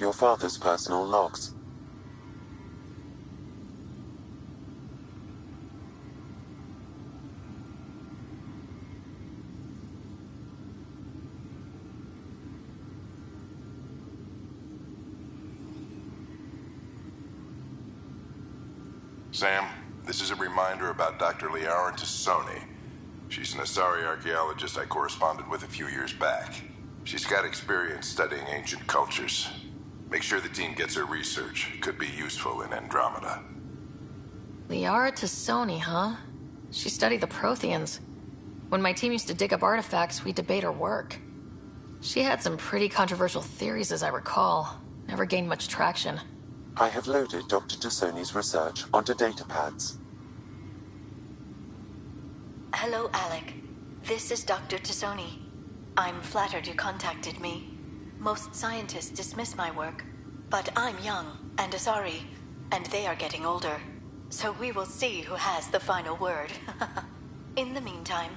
Your father's personal logs. Sam, this is a reminder about Dr. Liara Tassoni. She's an Asari archaeologist I corresponded with a few years back. She's got experience studying ancient cultures. Make sure the team gets her research. Could be useful in Andromeda. Liara Tassoni, huh? She studied the Protheans. When my team used to dig up artifacts, we'd debate her work. She had some pretty controversial theories, as I recall. Never gained much traction. I have loaded Dr. Tassoni's research onto datapads. Hello, Alec. This is Dr. Tassoni. I'm flattered you contacted me. Most scientists dismiss my work, but I'm young and Asari, and they are getting older. So we will see who has the final word. In the meantime,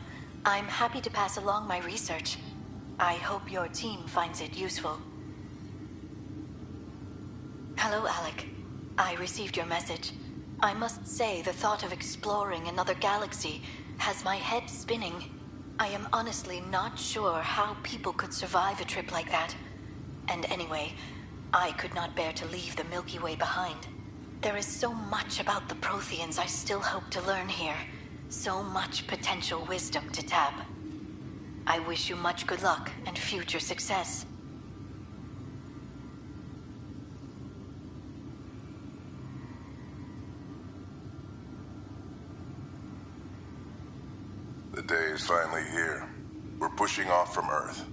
I'm happy to pass along my research. I hope your team finds it useful. Hello, Alec. I received your message. I must say the thought of exploring another galaxy has my head spinning. I am honestly not sure how people could survive a trip like that. And anyway, I could not bear to leave the Milky Way behind. There is so much about the Protheans I still hope to learn here. So much potential wisdom to tap. I wish you much good luck and future success. The day is finally here. We're pushing off from Earth.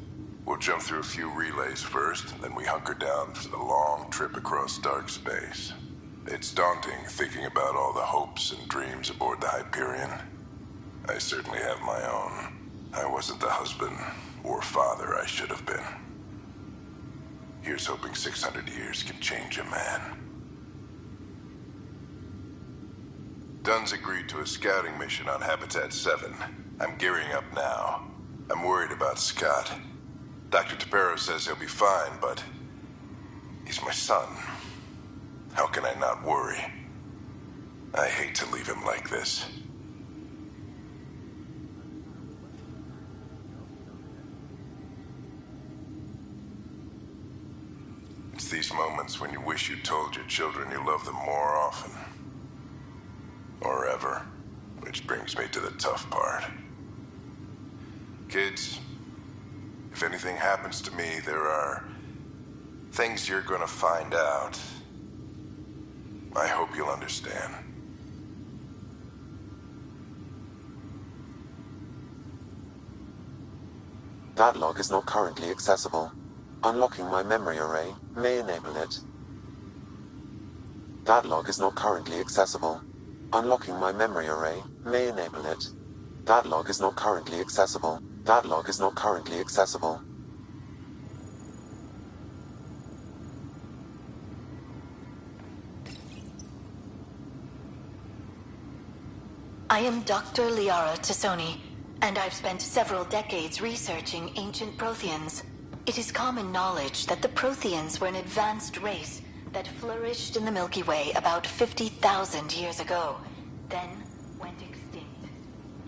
We'll jump through a few relays first, then we hunker down for the long trip across dark space. It's daunting thinking about all the hopes and dreams aboard the Hyperion. I certainly have my own. I wasn't the husband or father I should have been. Here's hoping 600 years can change a man. Dunn's agreed to a scouting mission on Habitat 7. I'm gearing up now. I'm worried about Scott. Dr. Tapero says he'll be fine, but he's my son. How can I not worry? I hate to leave him like this. It's these moments when you wish you told your children you love them more often. Or ever. Which brings me to the tough part. Kids, if anything happens to me, there are things you're gonna find out. I hope you'll understand. That log is not currently accessible. Unlocking my memory array may enable it. That log is not currently accessible. Unlocking my memory array may enable it. That log is not currently accessible. That log is not currently accessible. I am Dr. Liara Tassoni, and I've spent several decades researching ancient Protheans. It is common knowledge that the Protheans were an advanced race that flourished in the Milky Way about 50,000 years ago, then went extinct.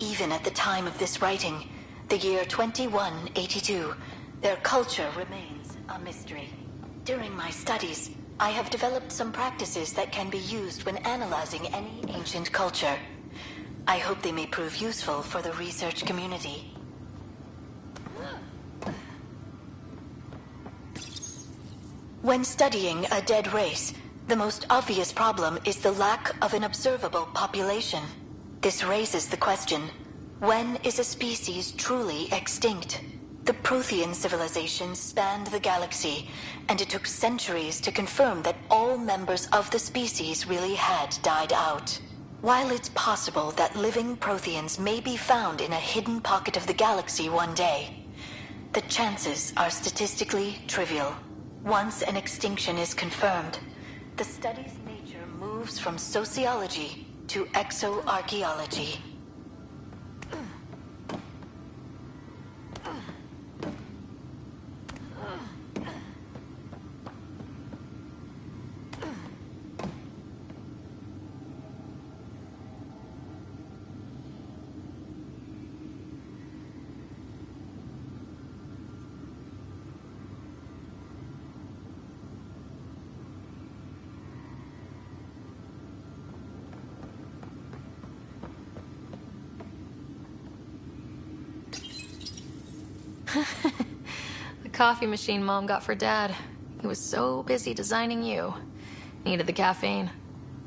Even at the time of this writing, the year 2182, their culture remains a mystery. During my studies, I have developed some practices that can be used when analyzing any ancient culture. I hope they may prove useful for the research community. When studying a dead race, the most obvious problem is the lack of an observable population. This raises the question, when is a species truly extinct? The Prothean civilization spanned the galaxy, and it took centuries to confirm that all members of the species really had died out. While it's possible that living Protheans may be found in a hidden pocket of the galaxy one day, the chances are statistically trivial. Once an extinction is confirmed, the study's nature moves from sociology to exoarchaeology. The coffee machine Mom got for Dad. He was so busy designing you. Needed the caffeine.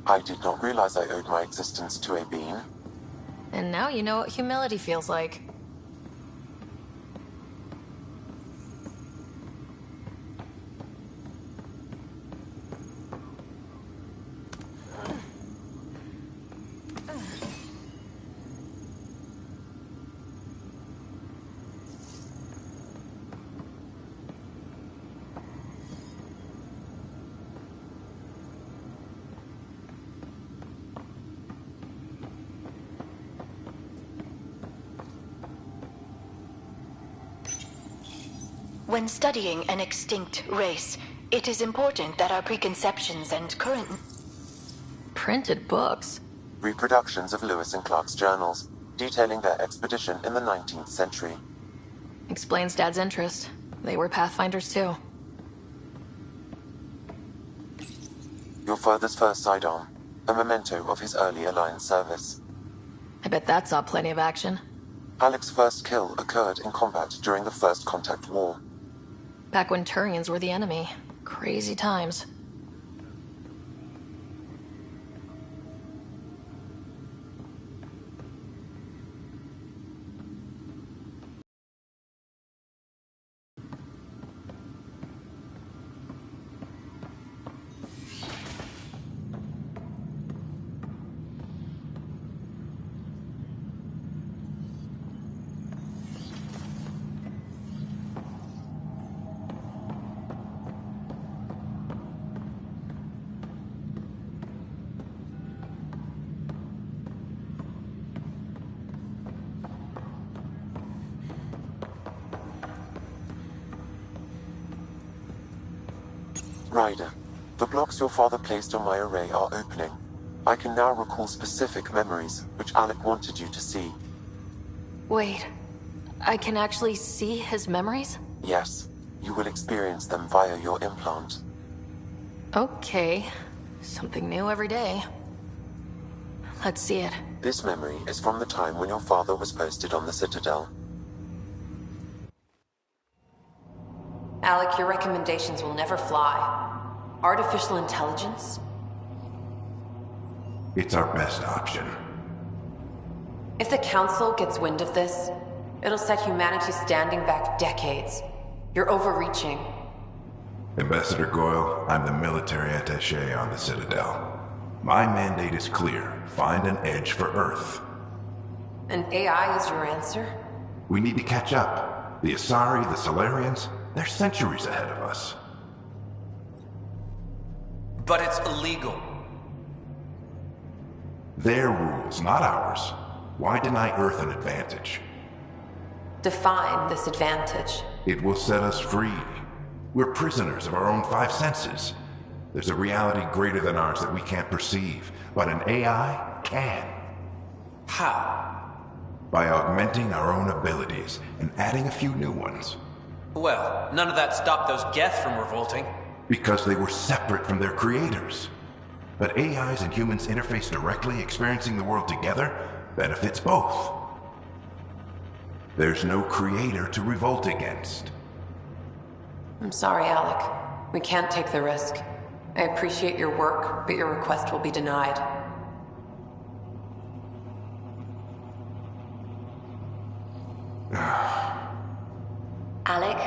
I did not realize I owed my existence to a bean. And now you know what humility feels like. When studying an extinct race, it is important that our preconceptions and current... Printed books. Reproductions of Lewis and Clark's journals, detailing their expedition in the 19th century. Explains Dad's interest. They were pathfinders too. Your father's first sidearm, a memento of his early Alliance service. I bet that saw plenty of action. Alec's first kill occurred in combat during the First Contact War. Back when Turians were the enemy. Crazy times. Ryder, the blocks your father placed on my array are opening. I can now recall specific memories, which Alec wanted you to see. Wait, I can actually see his memories? Yes, you will experience them via your implant. Okay, something new every day. Let's see it. This memory is from the time when your father was posted on the Citadel. Alec, your recommendations will never fly. Artificial intelligence? It's our best option. If the Council gets wind of this, it'll set humanity standing back decades. You're overreaching. Ambassador Goyle, I'm the military attaché on the Citadel. My mandate is clear. Find an edge for Earth. And AI is your answer? We need to catch up. The Asari, the Solarians, they're centuries ahead of us. But it's illegal. Their rules, not ours. Why deny Earth an advantage? Define this advantage. It will set us free. We're prisoners of our own five senses. There's a reality greater than ours that we can't perceive, but an AI can. How? By augmenting our own abilities and adding a few new ones. Well, none of that stopped those Geth from revolting. Because they were separate from their creators. But AIs and humans interface directly, experiencing the world together benefits both. There's no creator to revolt against. I'm sorry, Alec. We can't take the risk. I appreciate your work, but your request will be denied. Alec,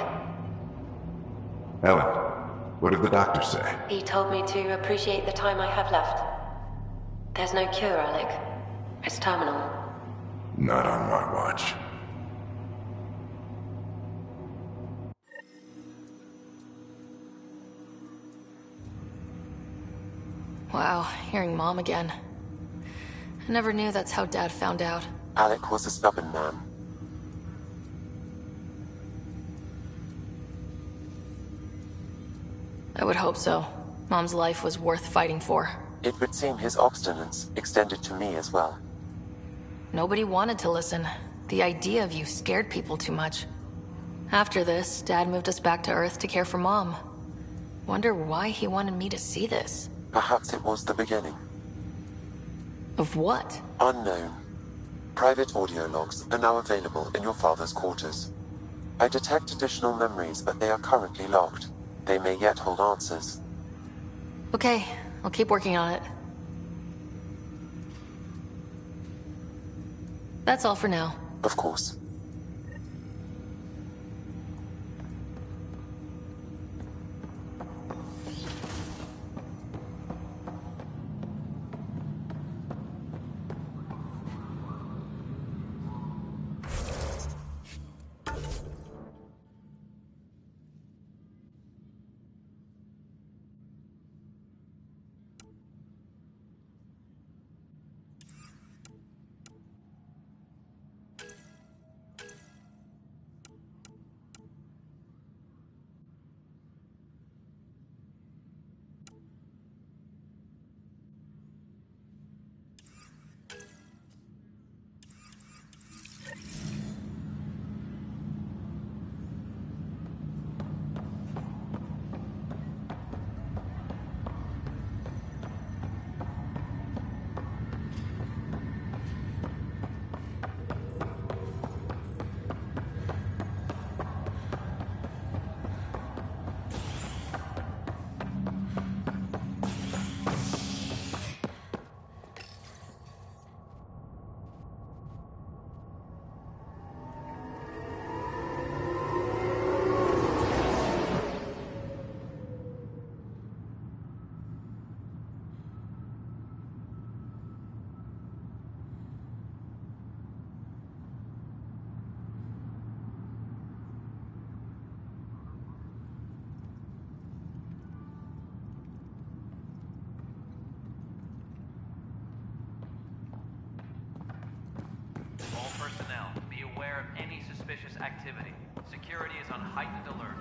Ellen, what did the doctor say? he told me to appreciate the time I have left. There's no cure, Alec. It's terminal. Not on my watch. Wow, hearing Mom again. I never knew that's how Dad found out. Alec was a stubborn man. I would hope so. Mom's life was worth fighting for. It would seem his obstinance extended to me as well. Nobody wanted to listen. The idea of you scared people too much. After this, Dad moved us back to Earth to care for Mom. Wonder why he wanted me to see this. Perhaps it was the beginning. Of what? Unknown. Private audio logs are now available in your father's quarters. I detect additional memories, but they are currently locked. They may yet hold answers. Okay, I'll keep working on it. That's all for now. Of course. All personnel, be aware of any suspicious activity. Security is on heightened alert.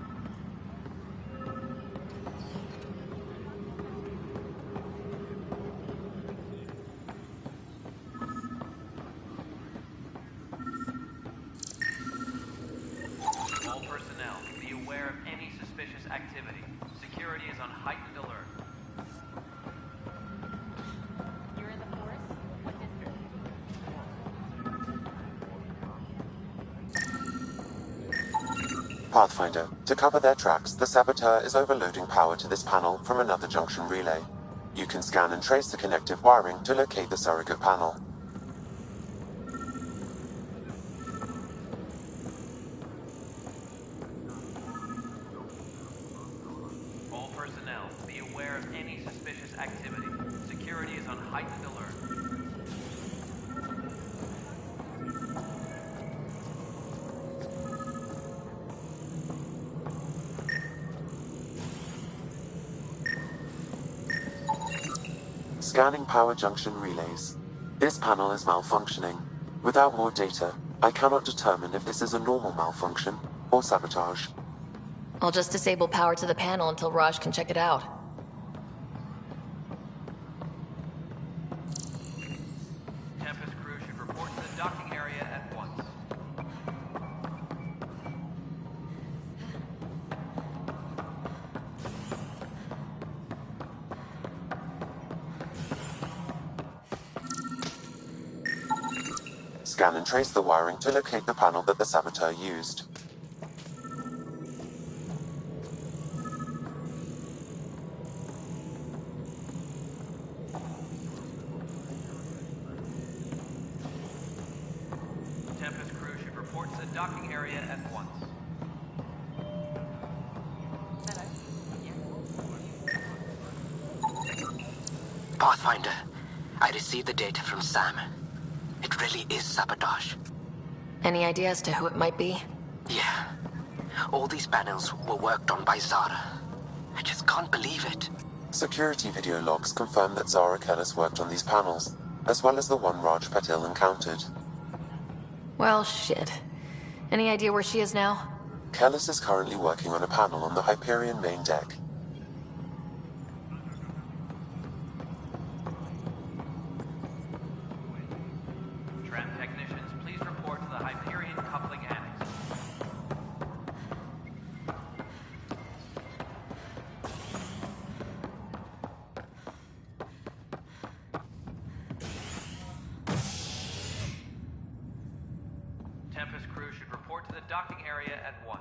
All personnel, be aware of any suspicious activity. Security is on heightened alert. You're in the forest? What district? Pathfinder, to cover their tracks, the saboteur is overloading power to this panel from another junction relay. You can scan and trace the connective wiring to locate the surrogate panel. aware of any suspicious activity. Security is on heightened alert. Scanning power junction relays. This panel is malfunctioning. Without more data, I cannot determine if this is a normal malfunction or sabotage. I'll just disable power to the panel until Raj can check it out. Tempest crew should report to the docking area at once. Scan and trace the wiring to locate the panel that the saboteur used. Tempest crew should report to the docking area at once. Pathfinder, I received the data from Sam. It really is sabotage. Any idea as to who it might be? Yeah. All these panels were worked on by Zara. I just can't believe it. Security video logs confirm that Zara Kellis worked on these panels, as well as the one Raj Patil encountered. Well, shit. Any idea where she is now? Kellis is currently working on a panel on the Hyperion main deck. Tram technicians, please report to the Hyperion coupling annex. Tempest crew should report to the docking area at once.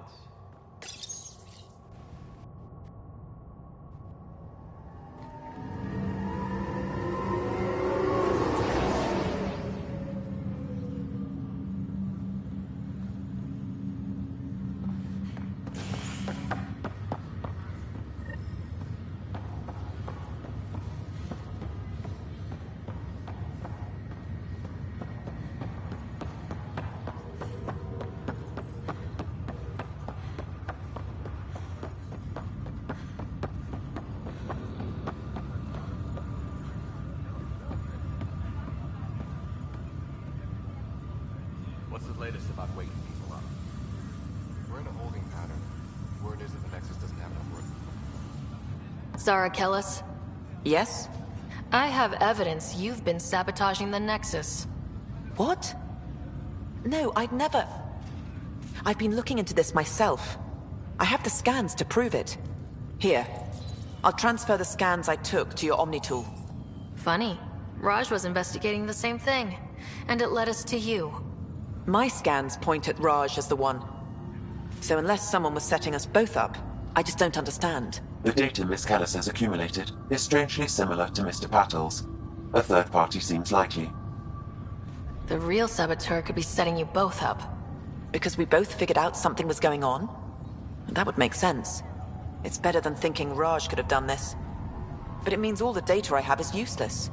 What's the latest about waking people up? We're in a holding pattern. Word is that the Nexus doesn't have enough work. Zara Kellis? Yes? I have evidence you've been sabotaging the Nexus. What? No, I'd never... I've been looking into this myself. I have the scans to prove it. Here. I'll transfer the scans I took to your Omni tool. Funny. Raj was investigating the same thing, and it led us to you. My scans point at Raj as the one. So unless someone was setting us both up, I just don't understand. The data Miss Kellis has accumulated is strangely similar to Mr. Patil's. A third party seems likely. The real saboteur could be setting you both up. Because we both figured out something was going on? That would make sense. It's better than thinking Raj could have done this. But it means all the data I have is useless.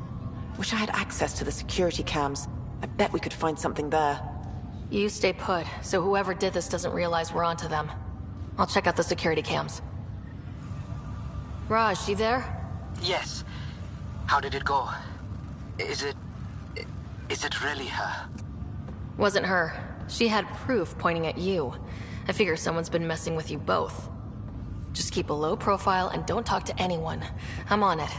Wish I had access to the security cams. I bet we could find something there. You stay put, so whoever did this doesn't realize we're onto them. I'll check out the security cams. Raj, she there? Yes. How did it go? Is it really her? Wasn't her. She had proof pointing at you. I figure someone's been messing with you both. Just keep a low profile and don't talk to anyone. I'm on it.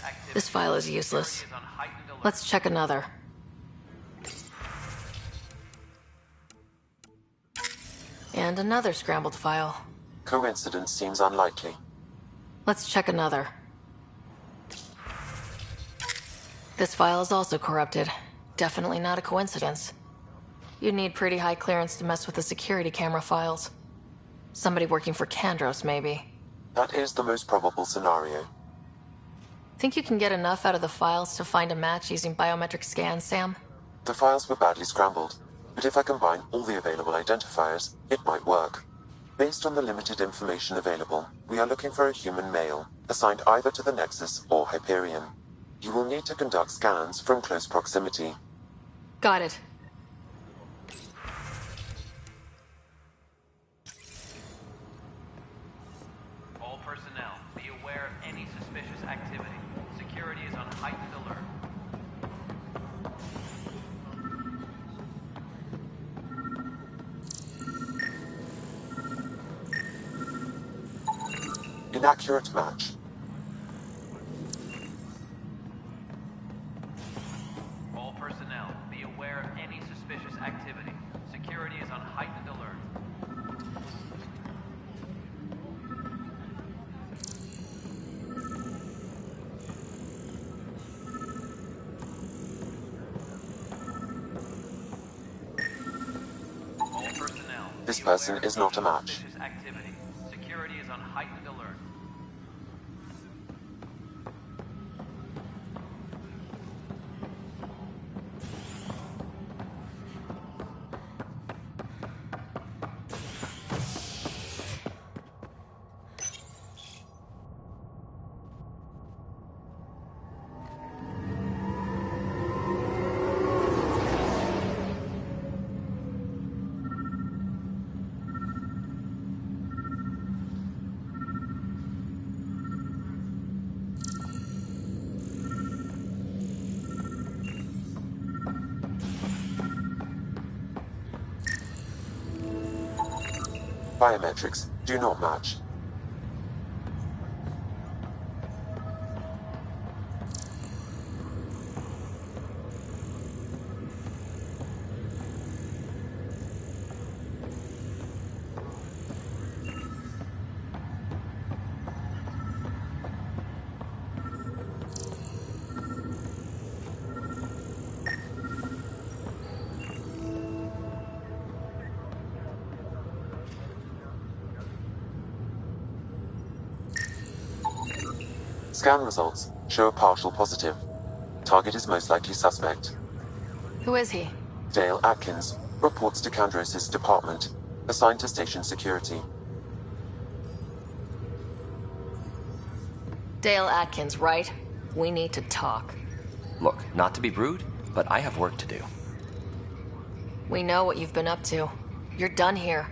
activity. This file is useless. Security is on heightened alert. Let's check another. And another scrambled file. Coincidence seems unlikely. Let's check another. This file is also corrupted. Definitely not a coincidence. You'd need pretty high clearance to mess with the security camera files. Somebody working for Kandros, maybe. That is the most probable scenario. Think you can get enough out of the files to find a match using biometric scans, Sam? The files were badly scrambled, but if I combine all the available identifiers, it might work. Based on the limited information available, we are looking for a human male, assigned either to the Nexus or Hyperion. You will need to conduct scans from close proximity. Got it. All personnel, be aware of any suspicious activity. Security is on heightened alert. Inaccurate match. All personnel, be aware of any suspicious activity. Security is on heightened alert. All personnel, This be person aware is of not a any match. suspicious activity. Security is on heightened alert. Biometrics do not match. Scan results show a partial positive. Target is most likely suspect. Who is he? Dale Atkins reports to Kandros' department, assigned to station security. Dale Atkins, right? We need to talk. Look, not to be rude, but I have work to do. We know what you've been up to. You're done here.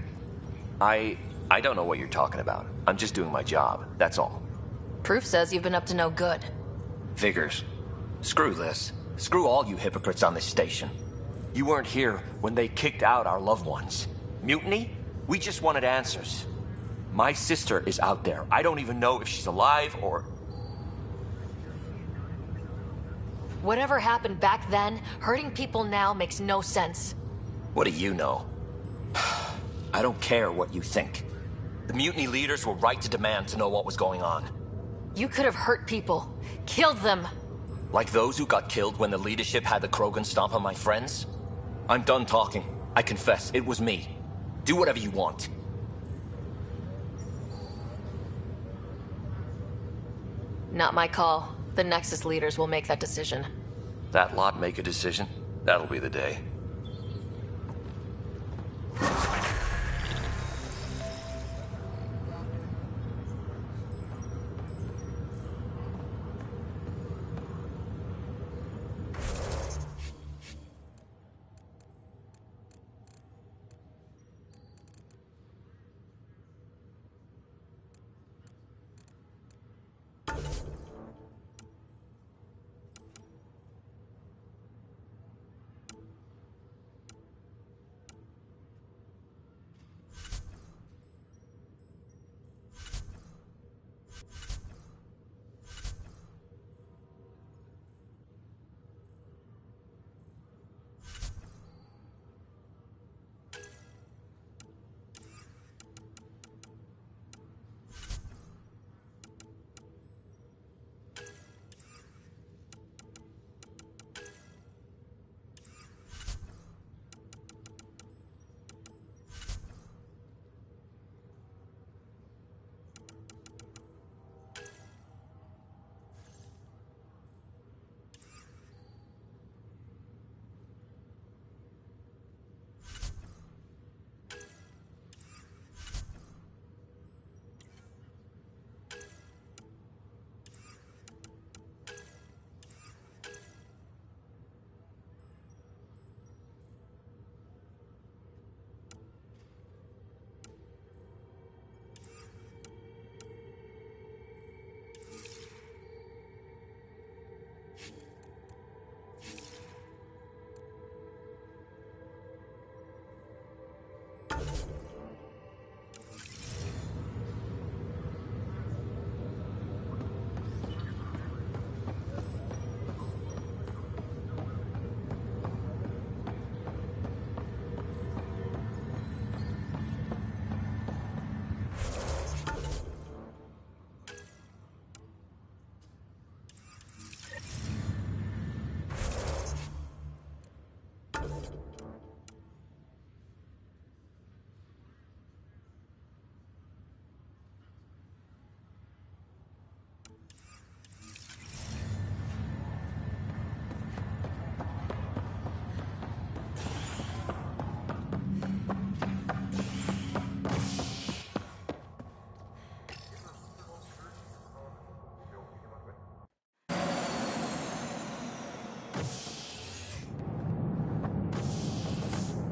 I don't know what you're talking about. I'm just doing my job, that's all. Proof says you've been up to no good. Figures. Screw this. Screw all you hypocrites on this station. You weren't here when they kicked out our loved ones. Mutiny? We just wanted answers. My sister is out there. I don't even know if she's alive or... Whatever happened back then, hurting people now makes no sense. What do you know? I don't care what you think. The mutiny leaders were right to demand to know what was going on. You could have hurt people. Killed them. Like those who got killed when the leadership had the Krogan stomp on my friends? I'm done talking. I confess, it was me. Do whatever you want. Not my call. The Nexus leaders will make that decision. That lot make a decision? That'll be the day.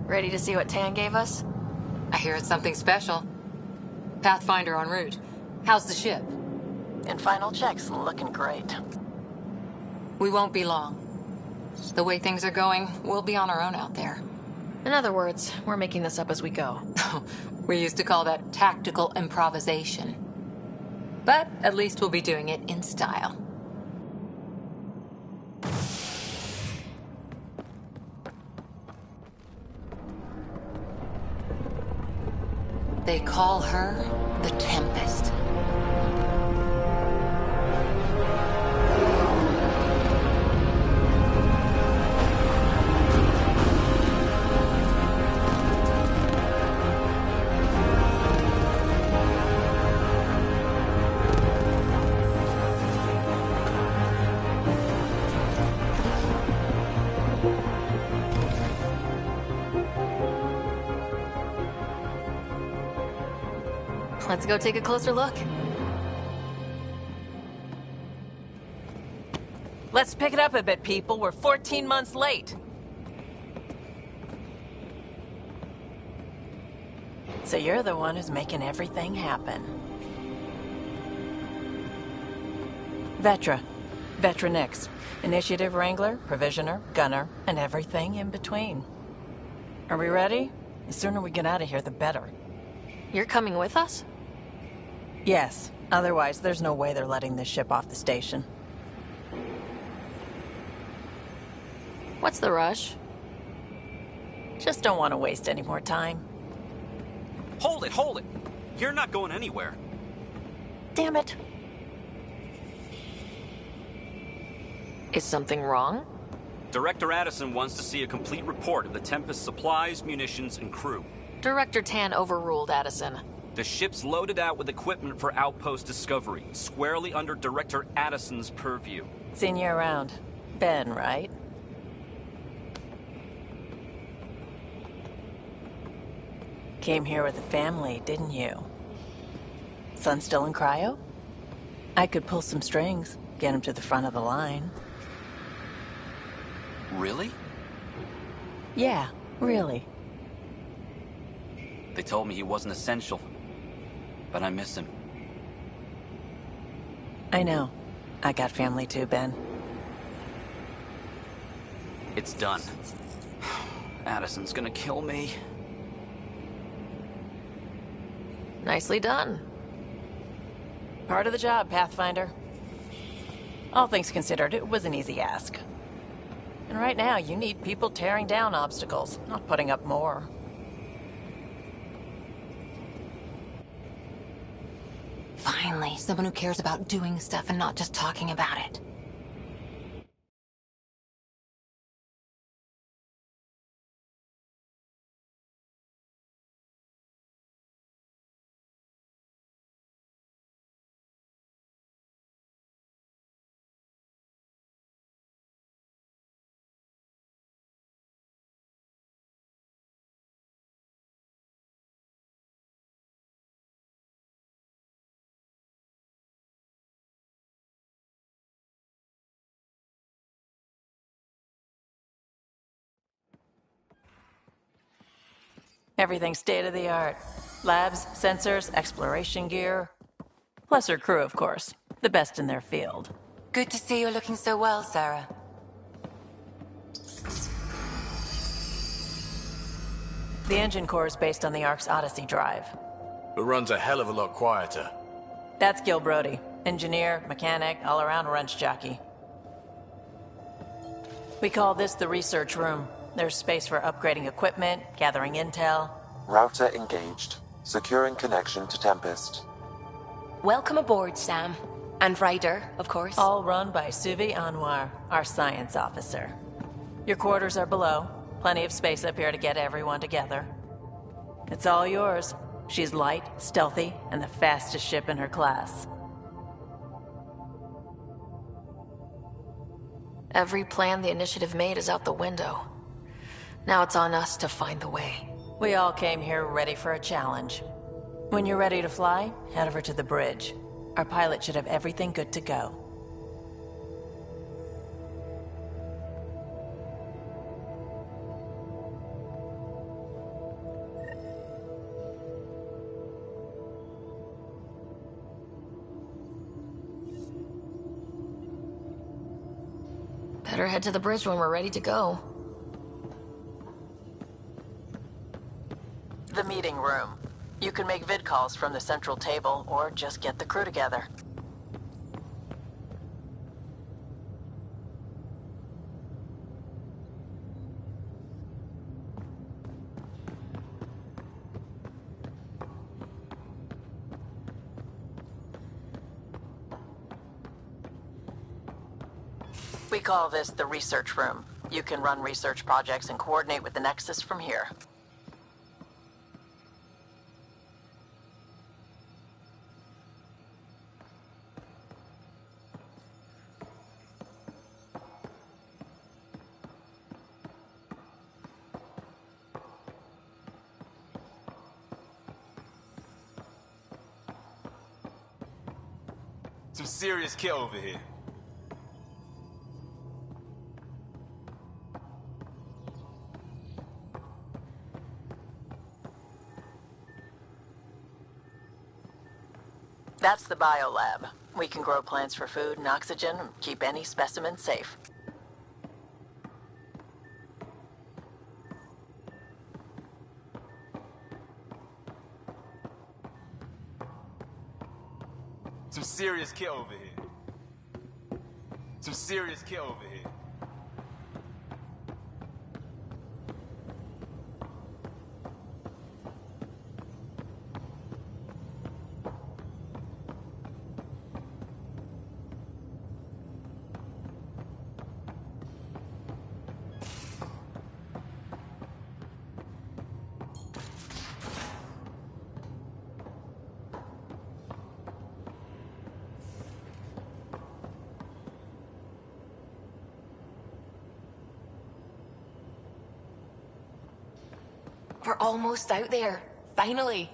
Ready to see what Tan gave us? I hear it's something special. Pathfinder en route. How's the ship? In final checks, looking great. We won't be long. The way things are going, we'll be on our own out there. In other words, we're making this up as we go. We used to call that tactical improvisation. But at least we'll be doing it in style. They call her the Tempest. Let's go take a closer look. Let's pick it up a bit, people. We're 14 months late. So you're the one who's making everything happen. Vetra. Vetra Nix. Initiative Wrangler, Provisioner, Gunner, and everything in between. Are we ready? The sooner we get out of here, the better. You're coming with us? Yes. Otherwise, there's no way they're letting this ship off the station. What's the rush? Just don't want to waste any more time. Hold it, hold it! You're not going anywhere. Damn it. Is something wrong? Director Addison wants to see a complete report of the Tempest's supplies, munitions, and crew. Director Tan overruled Addison. The ship's loaded out with equipment for outpost discovery, squarely under Director Addison's purview. Seen you around. Ben, right? Came here with a family, didn't you? Son still in cryo? I could pull some strings, get him to the front of the line. Really? Yeah, really. They told me he wasn't essential, but I miss him. I know. I got family too, Ben. It's done. Addison's gonna kill me. Nicely done. Part of the job, Pathfinder. All things considered, it was an easy ask. And right now, you need people tearing down obstacles, not putting up more. Finally, someone who cares about doing stuff and not just talking about it. Everything's state-of-the-art. Labs, sensors, exploration gear. Plus her crew, of course. The best in their field. Good to see you're looking so well, Sarah. The engine core is based on the Ark's Odyssey drive. It runs a hell of a lot quieter. That's Gil Brody. Engineer, mechanic, all-around wrench jockey. We call this the research room. There's space for upgrading equipment, gathering intel. Router engaged. Securing connection to Tempest. Welcome aboard, Sam. And Ryder, of course. All run by Suvi Anwar, our science officer. Your quarters are below. Plenty of space up here to get everyone together. It's all yours. She's light, stealthy, and the fastest ship in her class. Every plan the Initiative made is out the window. Now it's on us to find the way. We all came here ready for a challenge. When you're ready to fly, head over to the bridge. Our pilot should have everything good to go. Better head to the bridge when we're ready to go. The meeting room. You can make vid calls from the central table, or just get the crew together. We call this the research room. You can run research projects and coordinate with the Nexus from here. Some serious kit over here. That's the biolab. We can grow plants for food and oxygen and keep any specimen safe. Some serious kit over here. Some serious kit over here. We're almost out there. Finally.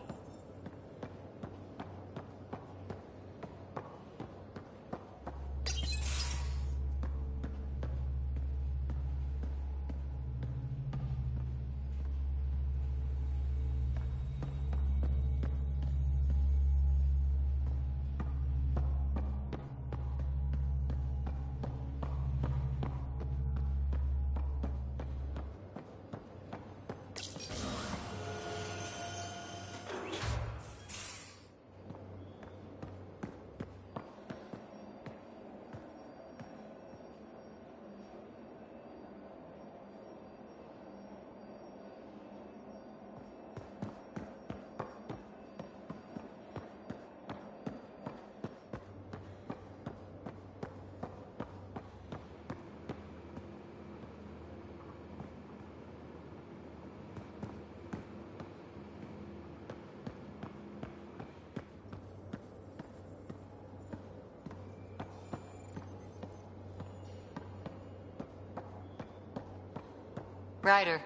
Ryder.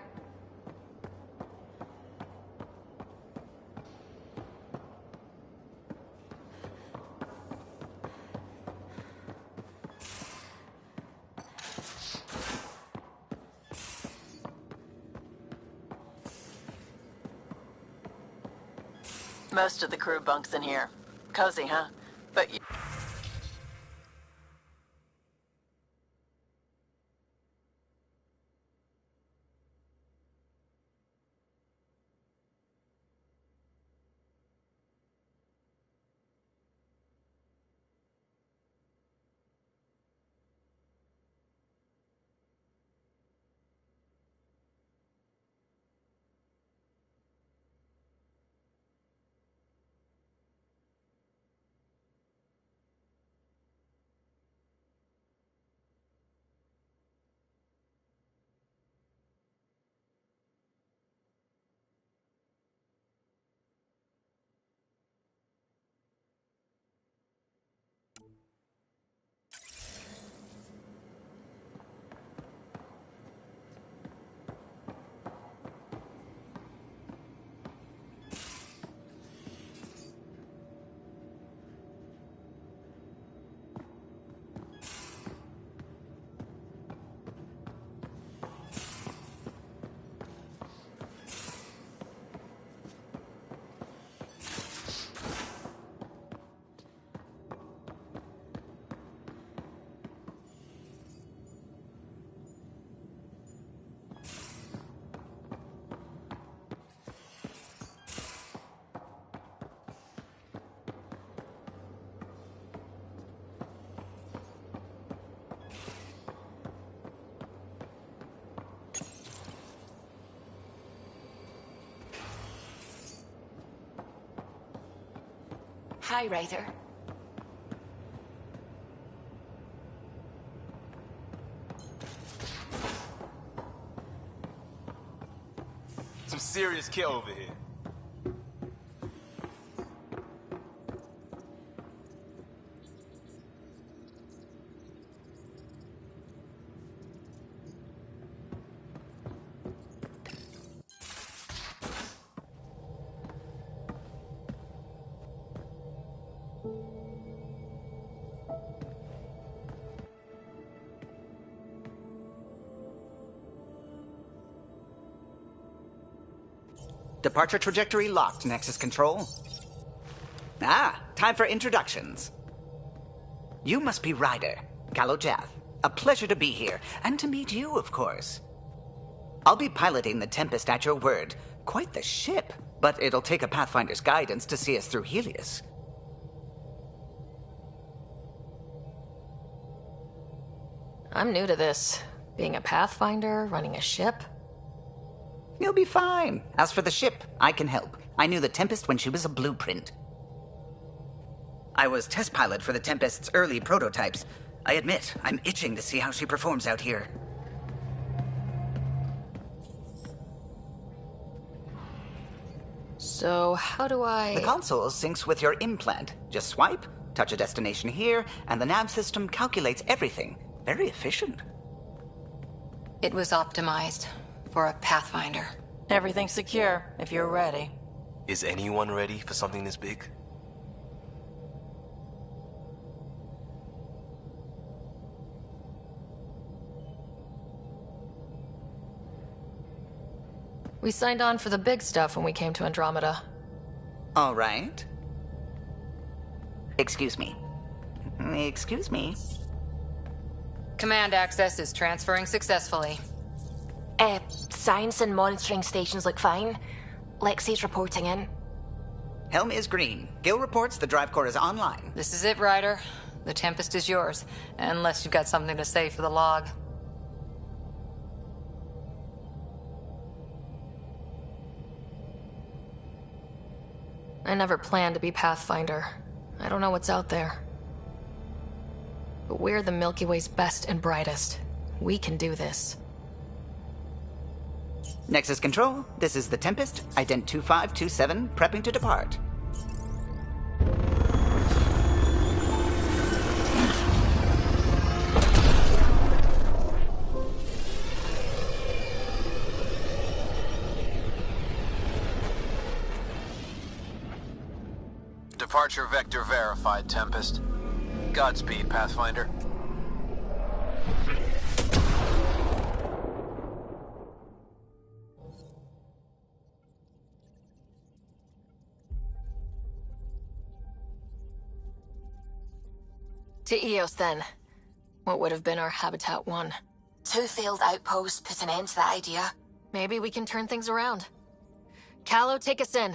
Most of the crew bunks in here. Cozy, huh? But you... Hi, Ryder. Some serious kit over here. Departure trajectory locked, Nexus Control. Ah, time for introductions. You must be Ryder, Kalojath. A pleasure to be here, and to meet you, of course. I'll be piloting the Tempest at your word. Quite the ship, but it'll take a Pathfinder's guidance to see us through Helios. I'm new to this. Being a Pathfinder, running a ship. You'll be fine. As for the ship, I can help. I knew the Tempest when she was a blueprint. I was test pilot for the Tempest's early prototypes. I admit, I'm itching to see how she performs out here. So, how do I... The console syncs with your implant. Just swipe, touch a destination here, and the nav system calculates everything. Very efficient. It was optimized for a Pathfinder. Everything's secure, if you're ready. Is anyone ready for something this big? We signed on for the big stuff when we came to Andromeda. All right. Excuse me. Excuse me. Command access is transferring successfully. Science and monitoring stations look fine. Lexi's reporting in. Helm is green. Gil reports the drive core is online. This is it, Ryder. The Tempest is yours, unless you've got something to say for the log. I never planned to be Pathfinder. I don't know what's out there. But we're the Milky Way's best and brightest. We can do this. Nexus Control, this is the Tempest, Ident 2527, prepping to depart. Departure vector verified, Tempest. Godspeed, Pathfinder. To Eos, then. What would have been our Habitat 1? 2 failed outposts put an end to that idea. Maybe we can turn things around. Calo, take us in.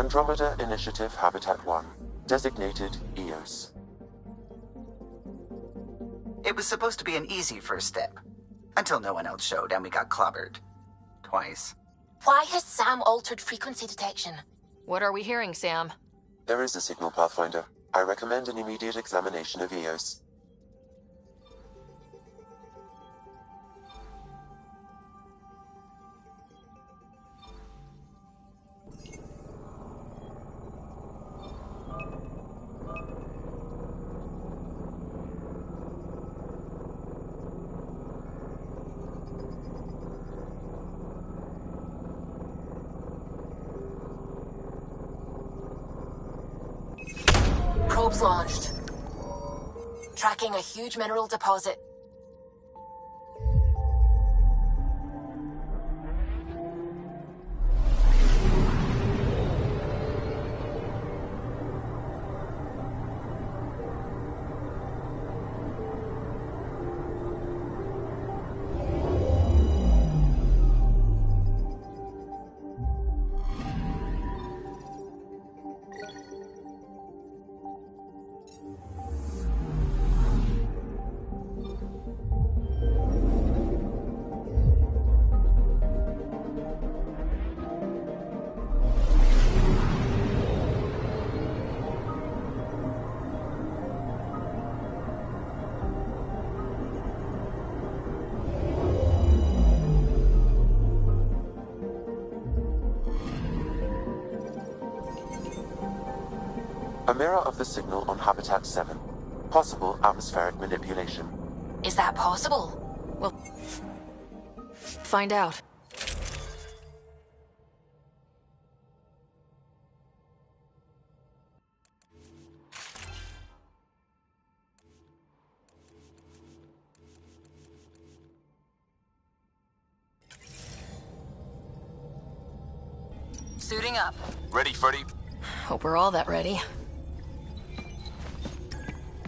Andromeda Initiative Habitat 1, designated EOS. It was supposed to be an easy first step, until no one else showed and we got clobbered. Twice. Why has Sam altered frequency detection? What are we hearing, Sam? There is a signal, Pathfinder. I recommend an immediate examination of EOS. Probes launched. Tracking a huge mineral deposit. A mirror of the signal on Habitat 7. Possible atmospheric manipulation. Is that possible? Well, find out. Suiting up. Ready, Freddy? Hope we're all that ready.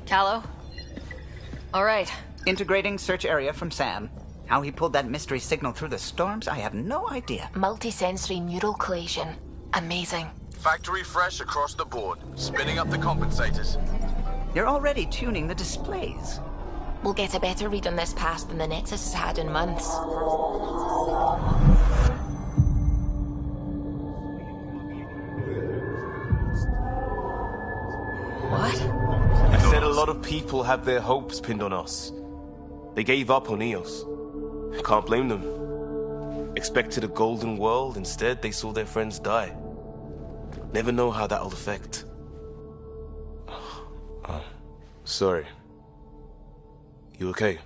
Callow? All right. Integrating search area from Sam. How he pulled that mystery signal through the storms, I have no idea. Multisensory neural collation. Amazing. Factory fresh across the board. Spinning up the compensators. You're already tuning the displays. We'll get a better read on this pass than the Nexus has had in months. What? I said a lot of people have their hopes pinned on us. They gave up on EOS. I can't blame them. Expected a golden world, instead they saw their friends die. Never know how that'll affect. Sorry. You okay?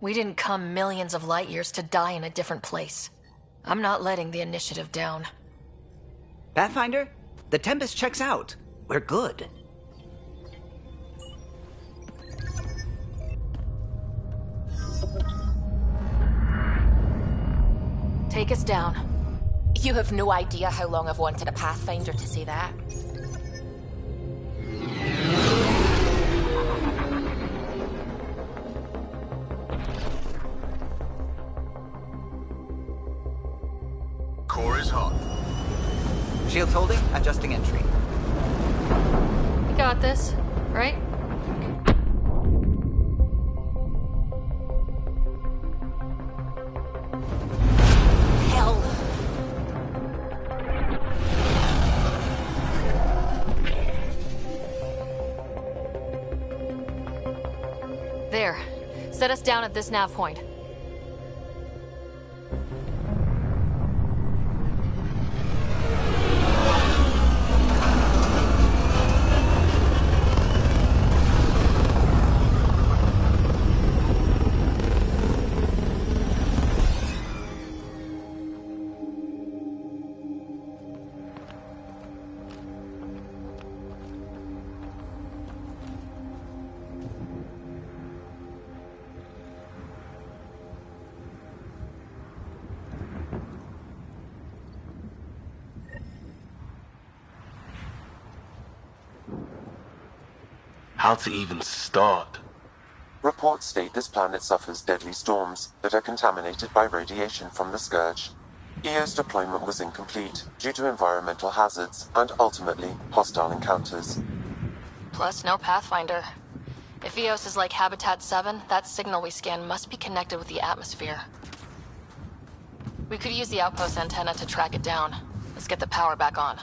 We didn't come millions of light years to die in a different place. I'm not letting the initiative down. Pathfinder, the Tempest checks out. We're good. Take us down. You have no idea how long I've wanted a Pathfinder to say that. Core is hot. Shields holding, adjusting entry. You got this, right? Hell. There. Set us down at this nav point. How to even start? Reports state this planet suffers deadly storms that are contaminated by radiation from the Scourge. EO's deployment was incomplete due to environmental hazards and, ultimately, hostile encounters. Plus, no Pathfinder. If EOS is like Habitat 7, that signal we scan must be connected with the atmosphere. We could use the outpost antenna to track it down. Let's get the power back on.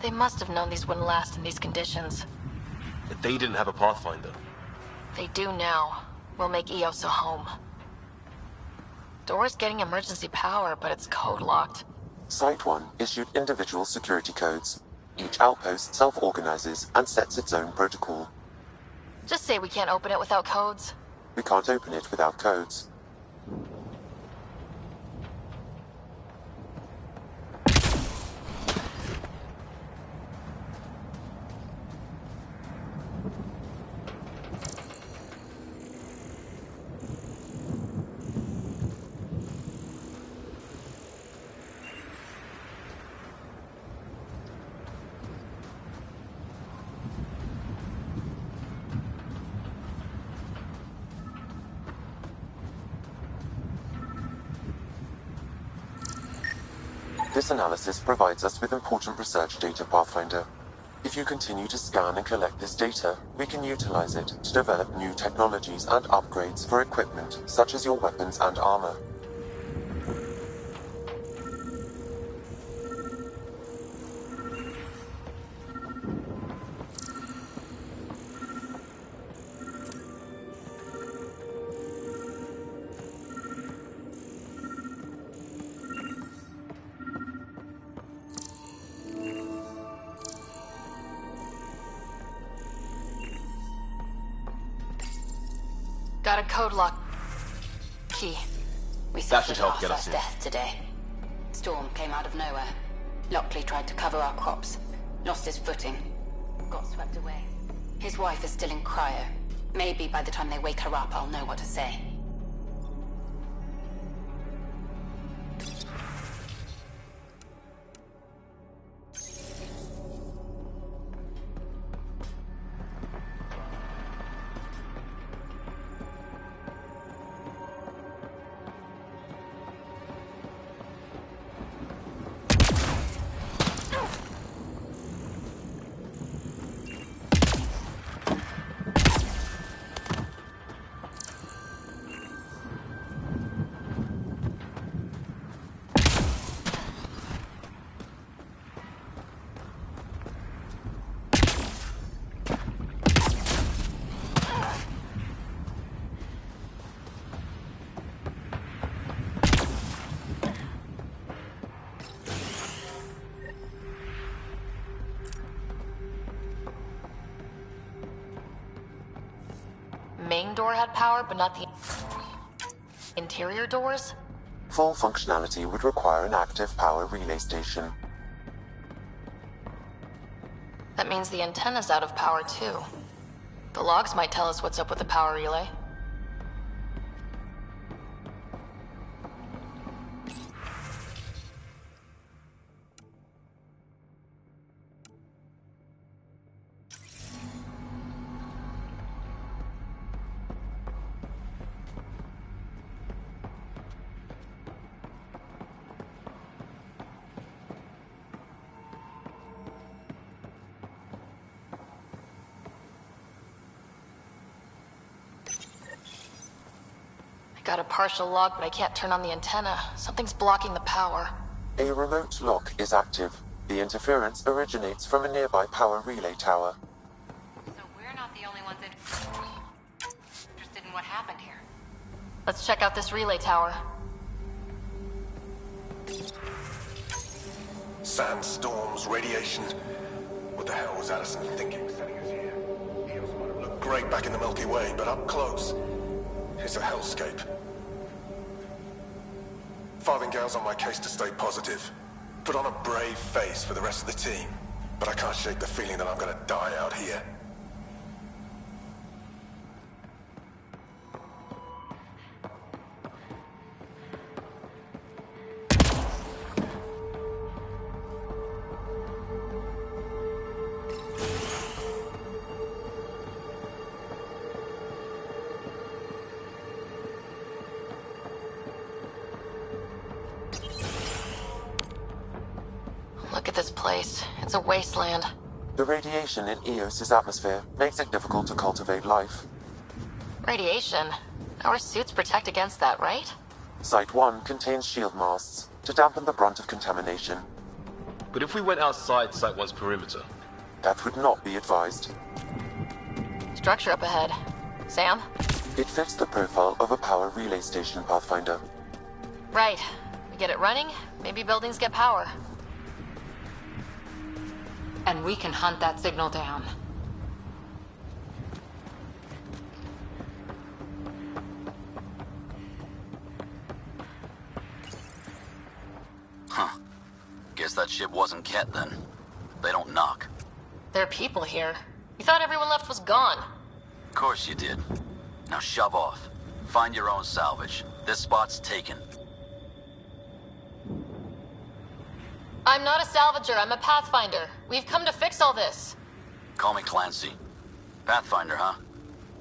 They must have known these wouldn't last in these conditions. If they didn't have a Pathfinder. They do now. We'll make EOS a home. Door's getting emergency power, but it's code-locked. Site 1 issued individual security codes. Each outpost self-organizes and sets its own protocol. Just say we can't open it without codes. We can't open it without codes. This analysis provides us with important research data, Pathfinder. If you continue to scan and collect this data, we can utilize it to develop new technologies and upgrades for equipment such as your weapons and armor. Got a code lock key. We That should suffered help our get us first in. death today. Storm came out of nowhere. Lockley tried to cover our crops. Lost his footing. Got swept away. His wife is still in cryo. Maybe by the time they wake her up, I'll know what to say. Main door had power, but not the interior doors? Full functionality would require an active power relay station. That means the antenna's out of power too. The logs might tell us what's up with the power relay. Got a partial log, but I can't turn on the antenna. Something's blocking the power. A remote lock is active. The interference originates from a nearby power relay tower. So we're not the only ones interested in what happened here. Let's check out this relay tower. Sandstorms, radiation. What the hell was Addison thinking sending us here? Eos might have looked great back in the Milky Way, but up close, it's a hellscape. Farthingale's on my case to stay positive. Put on a brave face for the rest of the team. But I can't shake the feeling that I'm gonna die out here. this place. It's a wasteland. The radiation in Eos's atmosphere makes it difficult to cultivate life. Radiation? Our suits protect against that, right? Site 1 contains shield masts to dampen the brunt of contamination. But if we went outside Site 1's perimeter? That would not be advised. Structure up ahead. Sam? It fits the profile of a power relay station, Pathfinder. Right. We get it running, maybe buildings get power. And we can hunt that signal down. Huh. Guess that ship wasn't Ket then. They don't knock. There are people here. You thought everyone left was gone. Of course you did. Now shove off. Find your own salvage. This spot's taken. I'm not a salvager, I'm a Pathfinder. We've come to fix all this. Call me Clancy. Pathfinder, huh?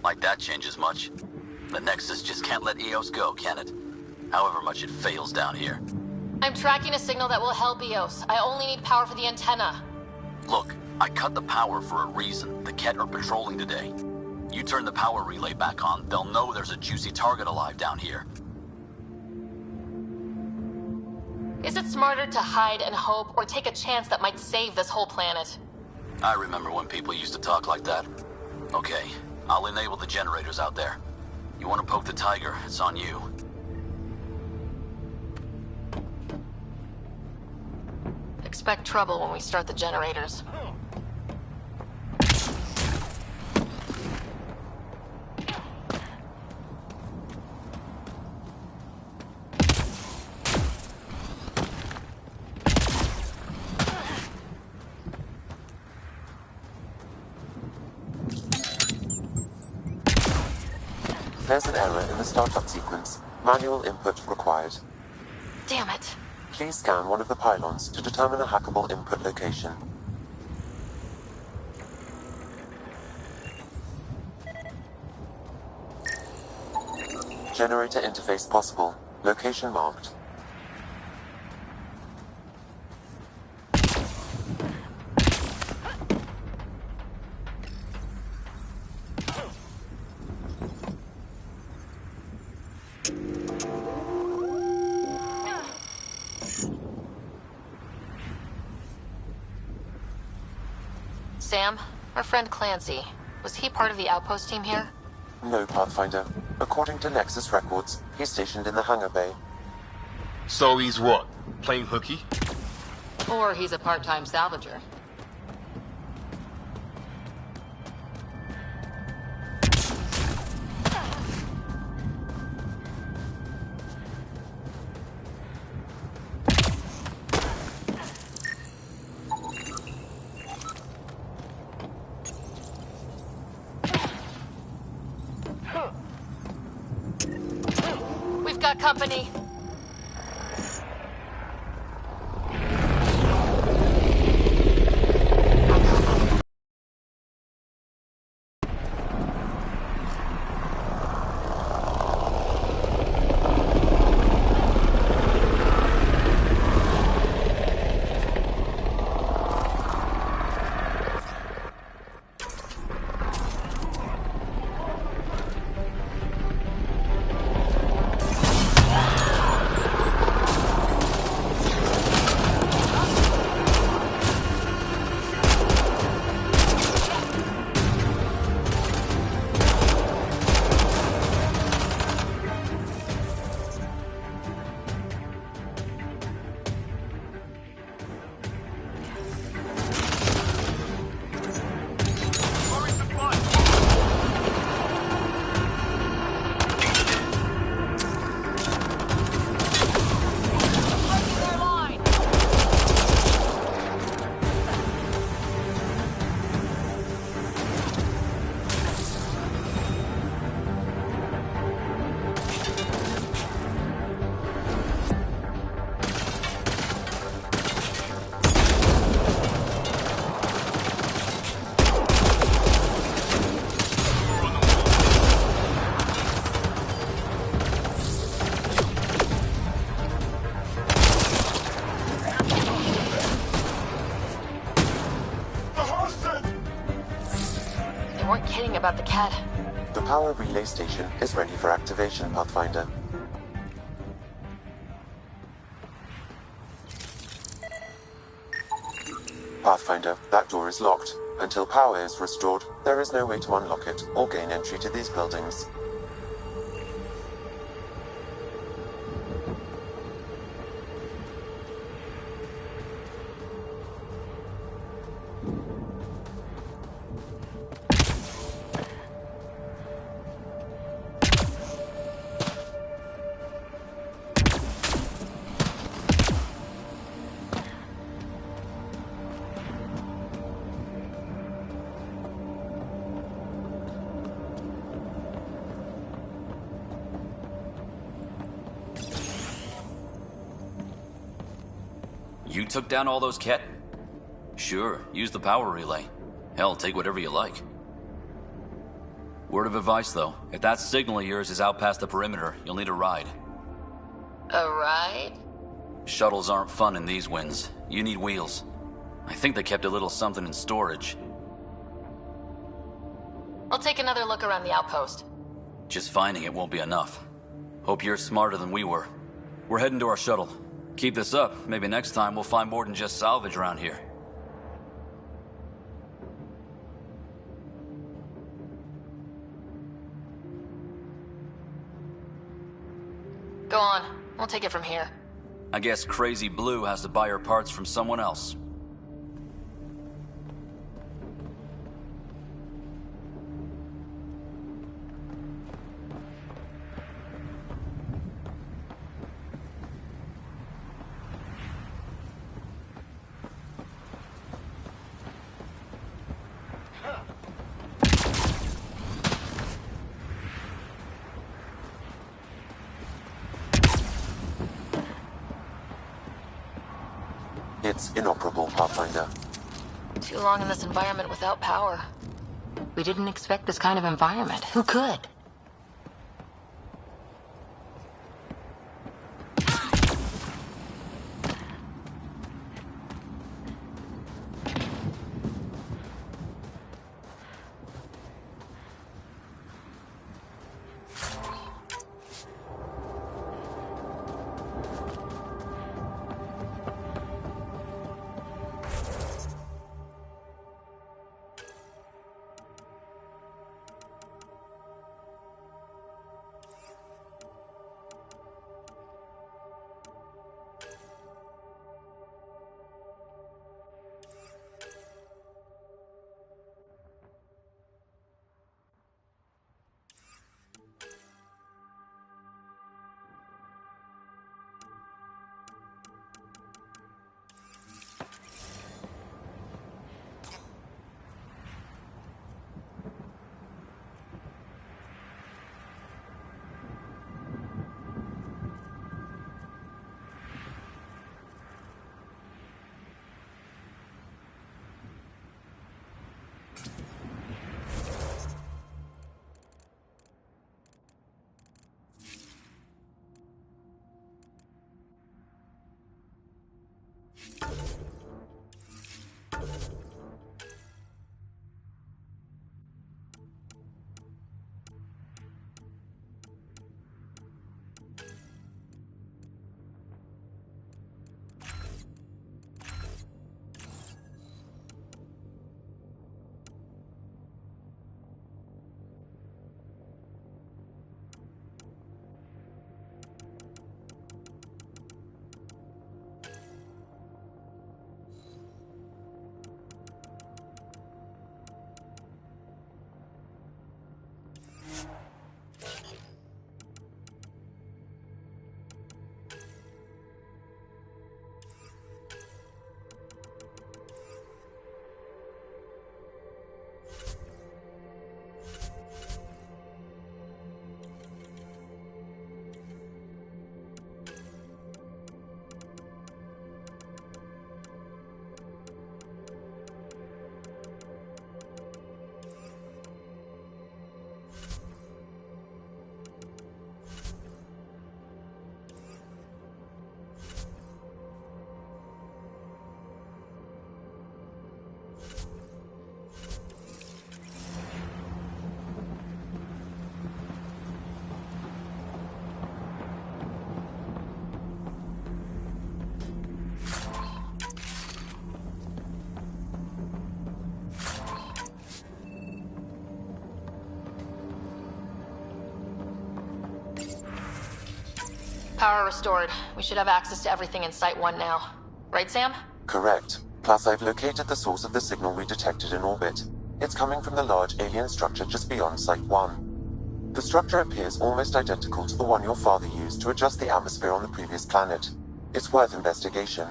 Like that changes much. The Nexus just can't let Eos go, can it? However much it fails down here. I'm tracking a signal that will help Eos. I only need power for the antenna. Look, I cut the power for a reason. The Ket are patrolling today. You turn the power relay back on, they'll know there's a juicy target alive down here. Is it smarter to hide and hope, or take a chance that might save this whole planet? I remember when people used to talk like that. Okay, I'll enable the generators out there. You want to poke the tiger, it's on you. Expect trouble when we start the generators. There's an error in the startup sequence. Manual input required. Damn it. Please scan one of the pylons to determine a hackable input location. Generator interface possible. Location marked. Sam, our friend Clancy, was he part of the outpost team here? No, Pathfinder. According to Nexus records, he's stationed in the hangar bay. So he's what? Playing hooky? Or he's a part-time salvager. We've got company. weren't kidding about the cat. The power relay station is ready for activation, Pathfinder. Pathfinder, that door is locked. Until power is restored, there is no way to unlock it or gain entry to these buildings. You took down all those Ket? Sure, use the power relay. Hell, take whatever you like. Word of advice, though. If that signal of yours is out past the perimeter, you'll need a ride. A ride? Shuttles aren't fun in these winds. You need wheels. I think they kept a little something in storage. I'll take another look around the outpost. Just finding it won't be enough. Hope you're smarter than we were. We're heading to our shuttle. Keep this up. Maybe next time we'll find more than just salvage around here. Go on. We'll take it from here. I guess Crazy Blue has to buy her parts from someone else. It's inoperable, Pathfinder. Too long in this environment without power. We didn't expect this kind of environment. Who could? Power restored. We should have access to everything in Site 1 now. Right, Sam? Correct. Plus, I've located the source of the signal we detected in orbit. It's coming from the large alien structure just beyond Site 1. The structure appears almost identical to the one your father used to adjust the atmosphere on the previous planet. It's worth investigation.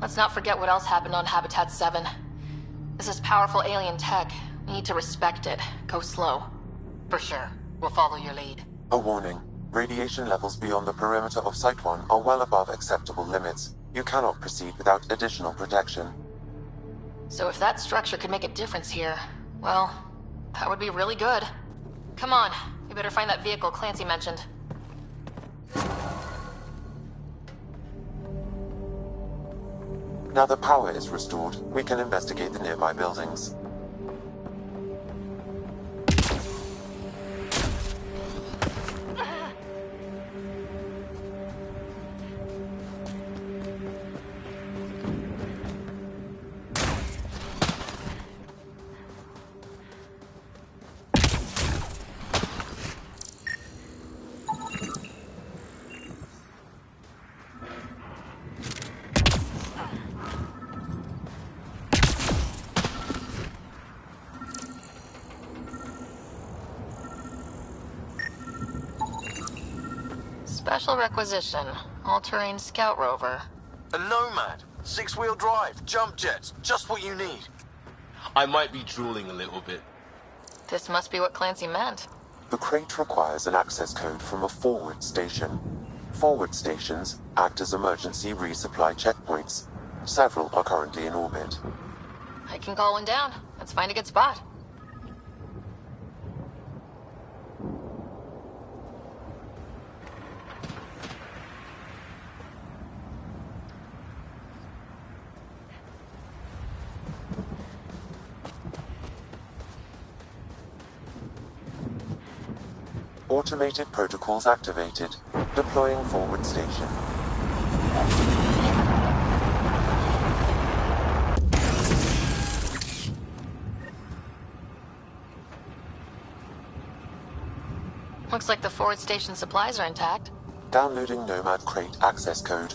Let's not forget what else happened on Habitat 7. This is powerful alien tech. We need to respect it. Go slow. For sure. We'll follow your lead. A warning. Radiation levels beyond the perimeter of Site 1 are well above acceptable limits. You cannot proceed without additional protection. So if that structure could make a difference here, well, that would be really good. Come on, we better find that vehicle Clancy mentioned. Now that power is restored, we can investigate the nearby buildings. Special requisition. All-terrain scout rover. A Nomad. 6-wheel drive. Jump jets. Just what you need. I might be drooling a little bit. This must be what Clancy meant. The crate requires an access code from a forward station. Forward stations act as emergency resupply checkpoints. Several are currently in orbit. I can call one down. Let's find a good spot. Automated protocols activated. Deploying forward station. Looks like the forward station supplies are intact. Downloading Nomad crate access code.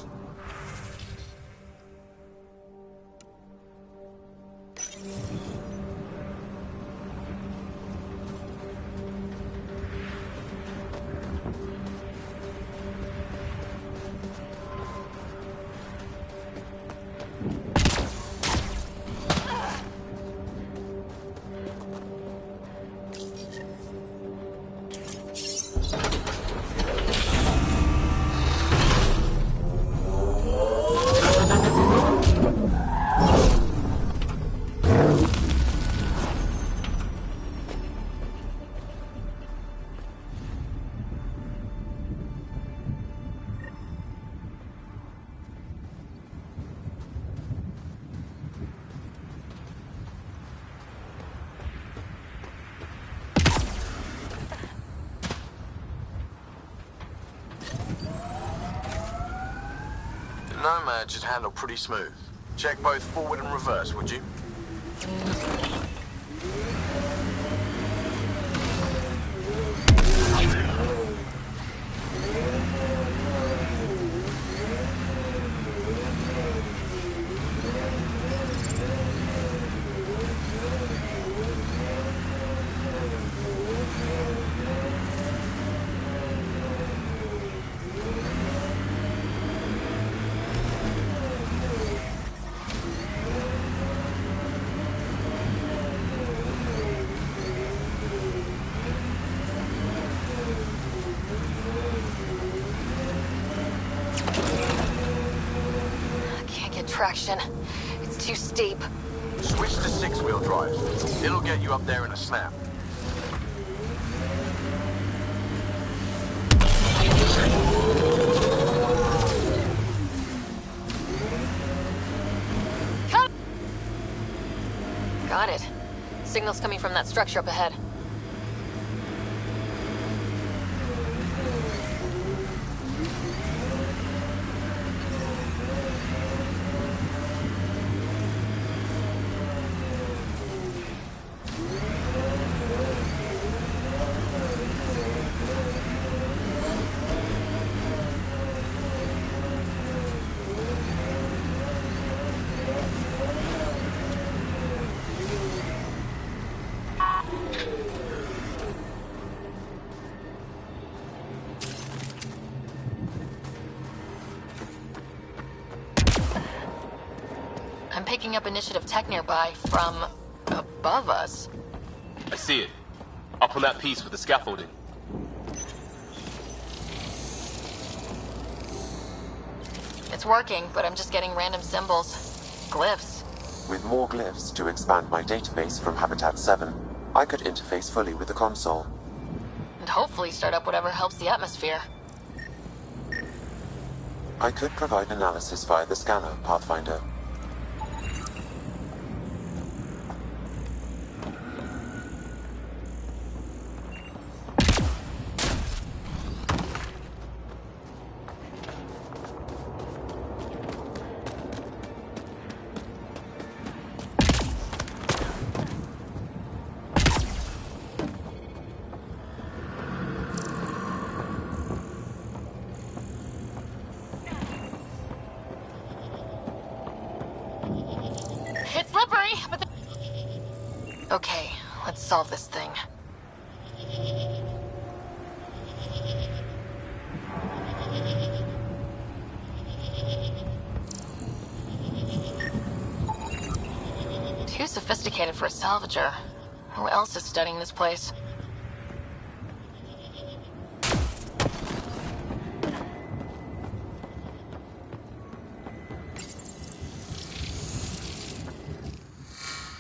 Nomad should handle pretty smooth. Check both forward and reverse, would you? Traction. It's too steep. Switch to 6-wheel drive. It'll get you up there in a snap. Got it. Signal's coming from that structure up ahead. picking up initiative tech nearby from above us. I see it. Up on that piece with the scaffolding. It's working, but I'm just getting random symbols. Glyphs. With more glyphs to expand my database from Habitat 7, I could interface fully with the console. And hopefully start up whatever helps the atmosphere. I could provide analysis via the scanner, Pathfinder. It's slippery, but okay, let's solve this thing. Too sophisticated for a salvager. Who else is studying this place?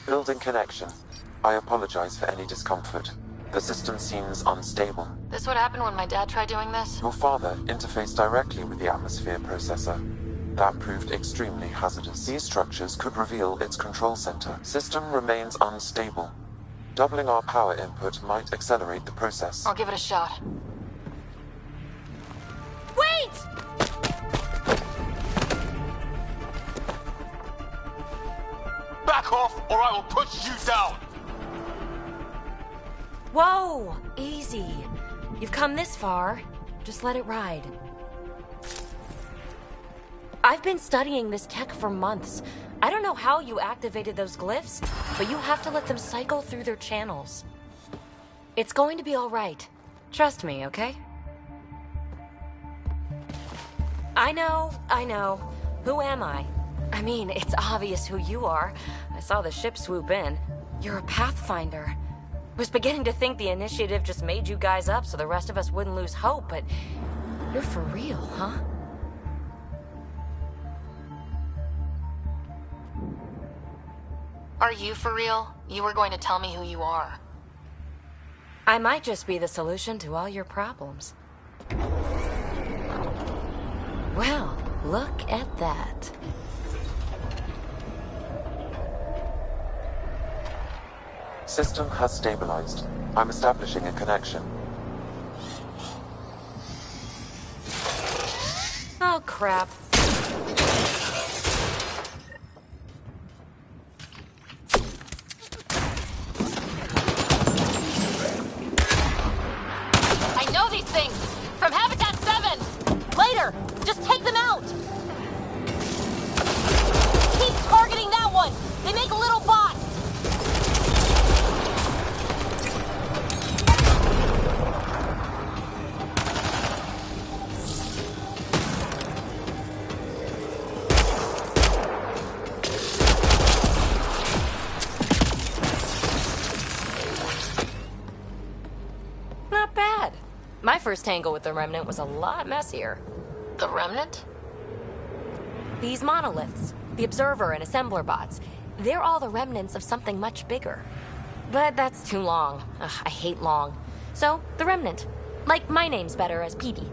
Building connection. I apologize for any discomfort. The system seems unstable. This would happen when my dad tried doing this? Your father interfaced directly with the atmosphere processor. That proved extremely hazardous. These structures could reveal its control center. System remains unstable. Doubling our power input might accelerate the process. I'll give it a shot. Wait! Back off, or I will push you down! Whoa! Easy. You've come this far. Just let it ride. I've been studying this tech for months. I don't know how you activated those glyphs, but you have to let them cycle through their channels. It's going to be all right. Trust me, okay? I know. Who am I? I mean, it's obvious who you are. I saw the ship swoop in. You're a Pathfinder. Was beginning to think the initiative just made you guys up so the rest of us wouldn't lose hope, but you're for real, huh? Are you for real? You were going to tell me who you are. I might just be the solution to all your problems. Well, look at that. System has stabilized. I'm establishing a connection. Oh, crap. I know these things! From Habitat 7! Later! Just take them out! Keep targeting that one! They make little bots! Not bad. My first tangle with the Remnant was a lot messier. The Remnant? These monoliths, the Observer and Assembler bots, they're all the remnants of something much bigger. But that's too long. Ugh, I hate long. So, the Remnant. Like, my name's better as Petey.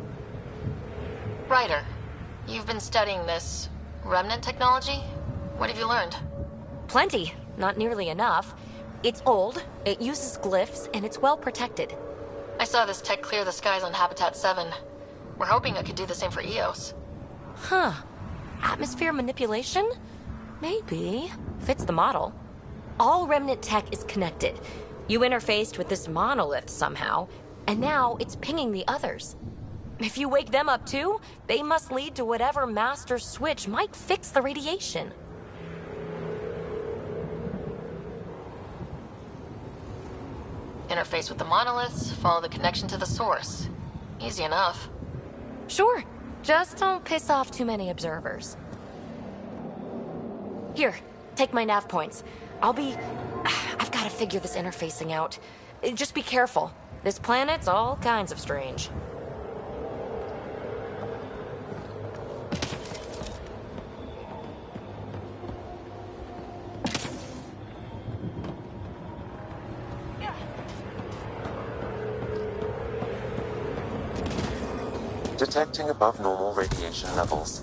Ryder, you've been studying this Remnant technology? What have you learned? Plenty. Not nearly enough. It's old, it uses glyphs, and it's well protected. I saw this tech clear the skies on Habitat 7. We're hoping it could do the same for EOS. Huh. Atmosphere manipulation? Maybe. Fits the model. All Remnant tech is connected. You interfaced with this monolith somehow, and now it's pinging the others. If you wake them up too, they must lead to whatever master switch might fix the radiation. Interface with the monoliths, follow the connection to the source. Easy enough. Sure. Just don't piss off too many observers. Here, Take my nav points. I've got to figure this interfacing out. Just be careful. This planet's all kinds of strange. Detecting above normal radiation levels.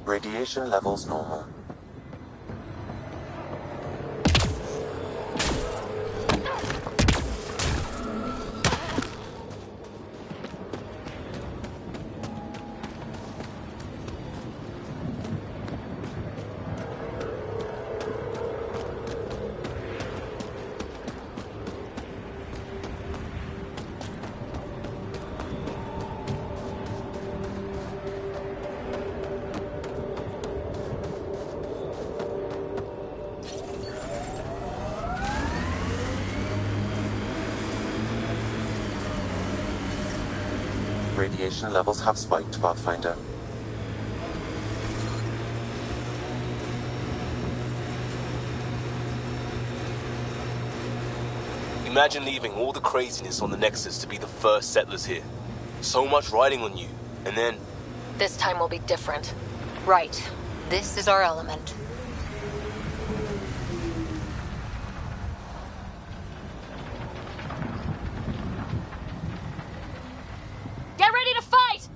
Radiation levels normal. Radiation levels have spiked, Pathfinder. Imagine leaving all the craziness on the Nexus to be the first settlers here. So much riding on you, and then... This time will be different. Right. This is our element. Get ready to fight!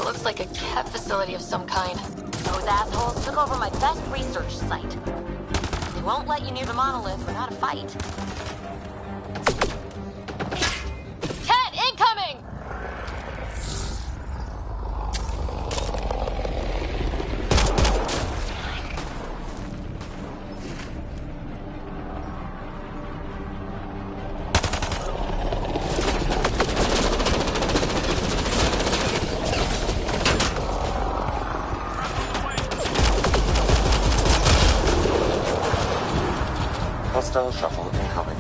Looks like a cat facility of some kind. Those assholes took over my best research site. They won't let you near the monolith without a fight. Cat incoming! Hostile shuttle incoming.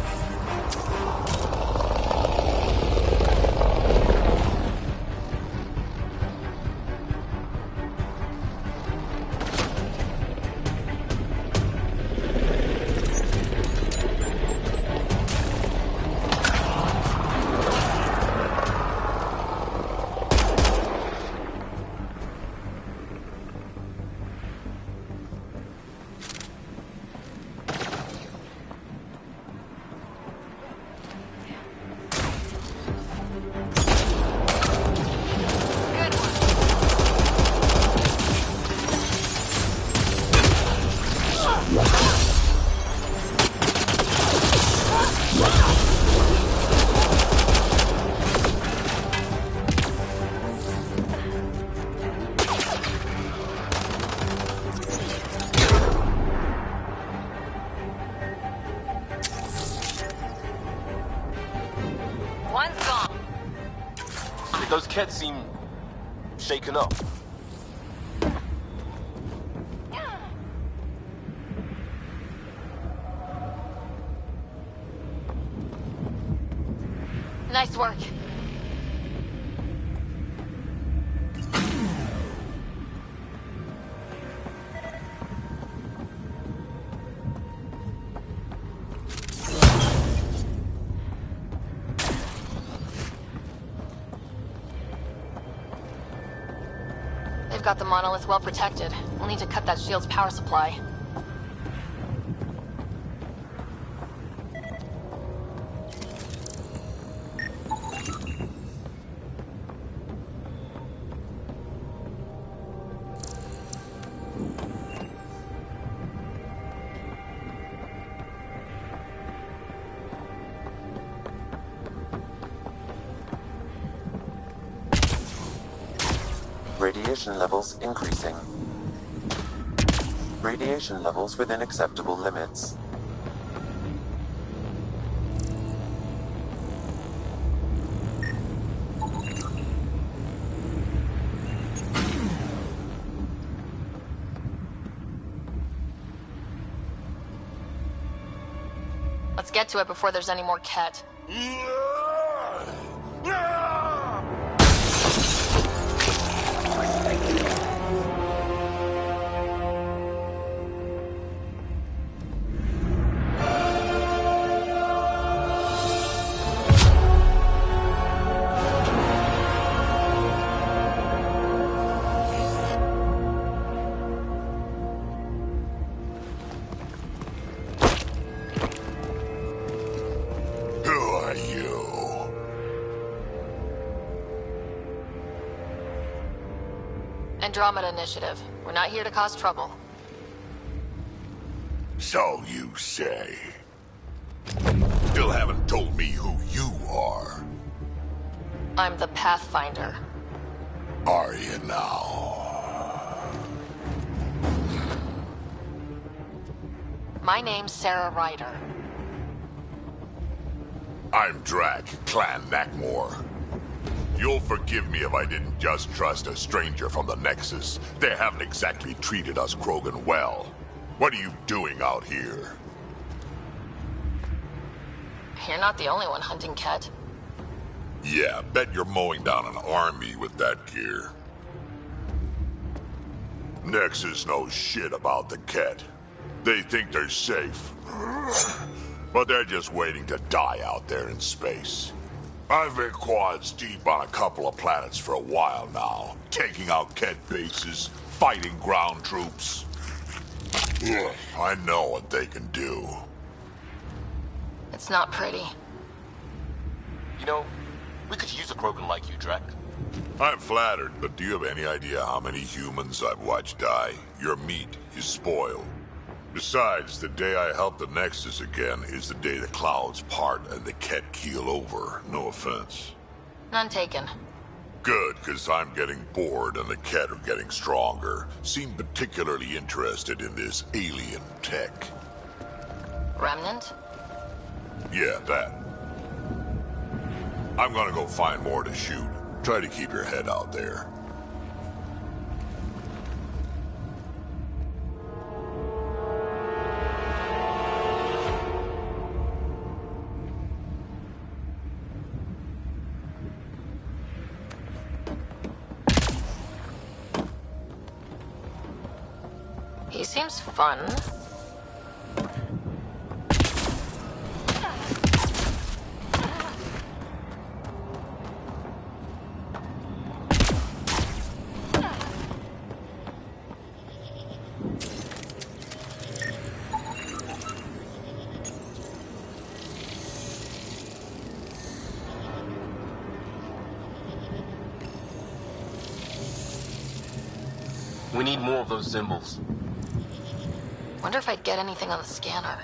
Those kids seem shaken up. Nice work. They've got the monolith well protected. We'll need to cut that shield's power supply. Radiation levels increasing. Radiation levels within acceptable limits. Let's get to it before there's any more Ket. Andromeda Initiative. We're not here to cause trouble. So you say. Still haven't told me who you are. I'm the Pathfinder. Are you now? My name's Sarah Ryder. I'm Drac, Clan Nakmor. You'll forgive me if I didn't just trust a stranger from the Nexus. They haven't exactly treated us Krogan well. What are you doing out here? You're not the only one hunting Ket. Yeah, bet you're mowing down an army with that gear. Nexus knows shit about the Ket. They think they're safe. But they're just waiting to die out there in space. I've been quads deep on a couple of planets for a while now, taking out Ket bases, fighting ground troops. I know what they can do. It's not pretty. You know, we could use a Krogan like you, Drac. I'm flattered, but do you have any idea how many humans I've watched die? Your meat is spoiled. Besides, the day I help the Nexus again is the day the clouds part and the Ket keel over. No offense. None taken. Good, because I'm getting bored and the Ket are getting stronger. Seem particularly interested in this alien tech. Remnant? Yeah, that. I'm gonna go find more to shoot. Try to keep your head out there. He seems fun. We need more of those symbols. Wonder if I'd get anything on the scanner.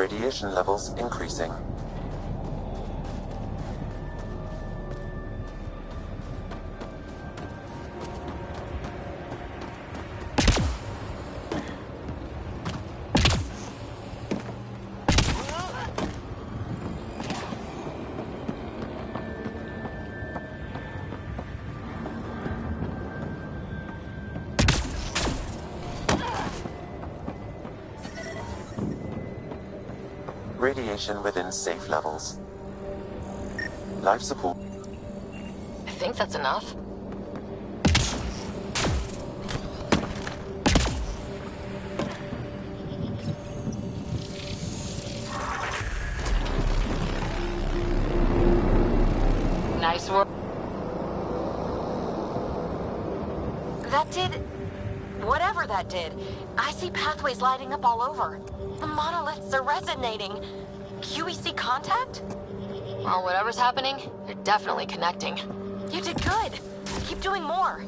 Radiation levels increasing. Radiation within safe levels. Life support. I think that's enough. Nice work. That did... whatever that did. I see pathways lighting up all over. The monoliths are resonating. QEC contact? Well, whatever's happening, you're definitely connecting. You did good. Keep doing more.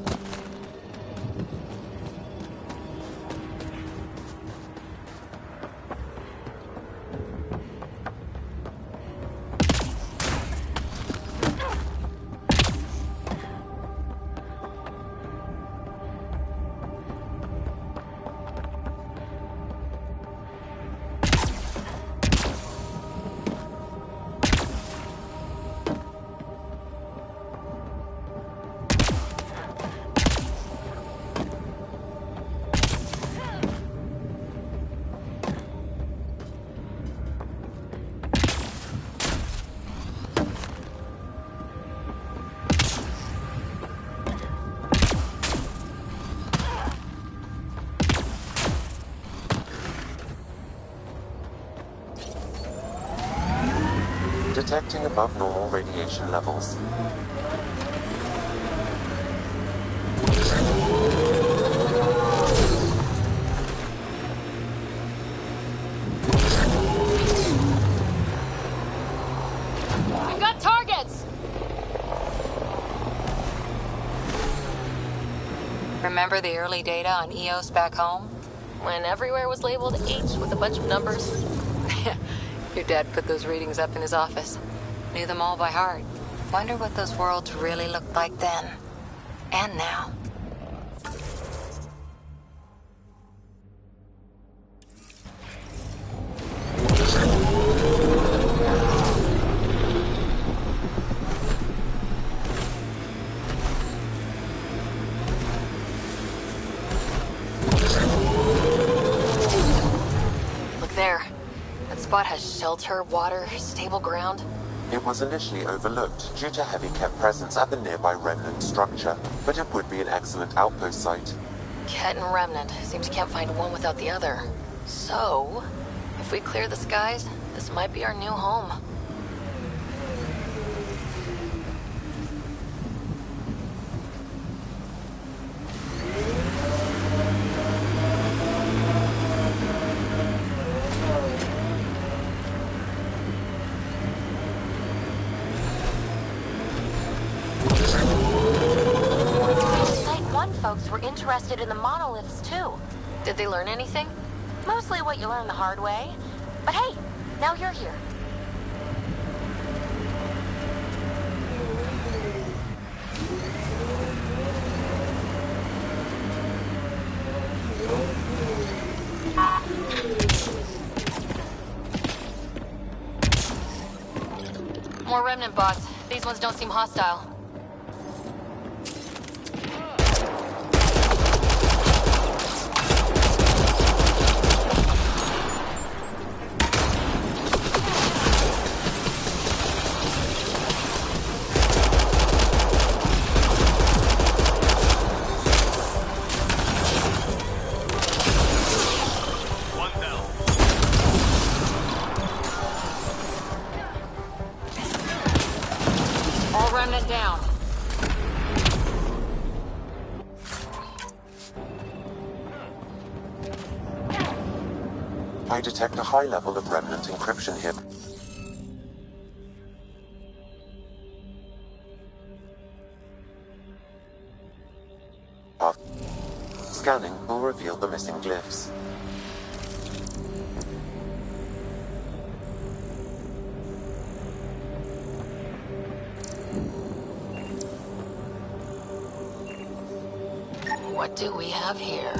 Detecting above normal radiation levels. We've got targets! Remember the early data on EOS back home? When everywhere was labeled H with a bunch of numbers. Your dad put those readings up in his office. Knew them all by heart. Wonder what those worlds really looked like then. And now. Look there. That spot has shelter, water, stable ground. It was initially overlooked due to heavy kept presence at the nearby remnant structure, but it would be an excellent outpost site. Ket and Remnant. Seems you can't find one without the other. So, if we clear the skies, this might be our new home. Folks were interested in the monoliths, too. Did they learn anything? Mostly what you learn the hard way. But hey, now you're here. More Remnant bots. These ones don't seem hostile. Down. I detect a high level of remnant encryption here. Scanning will reveal the missing glyphs. What do we have here?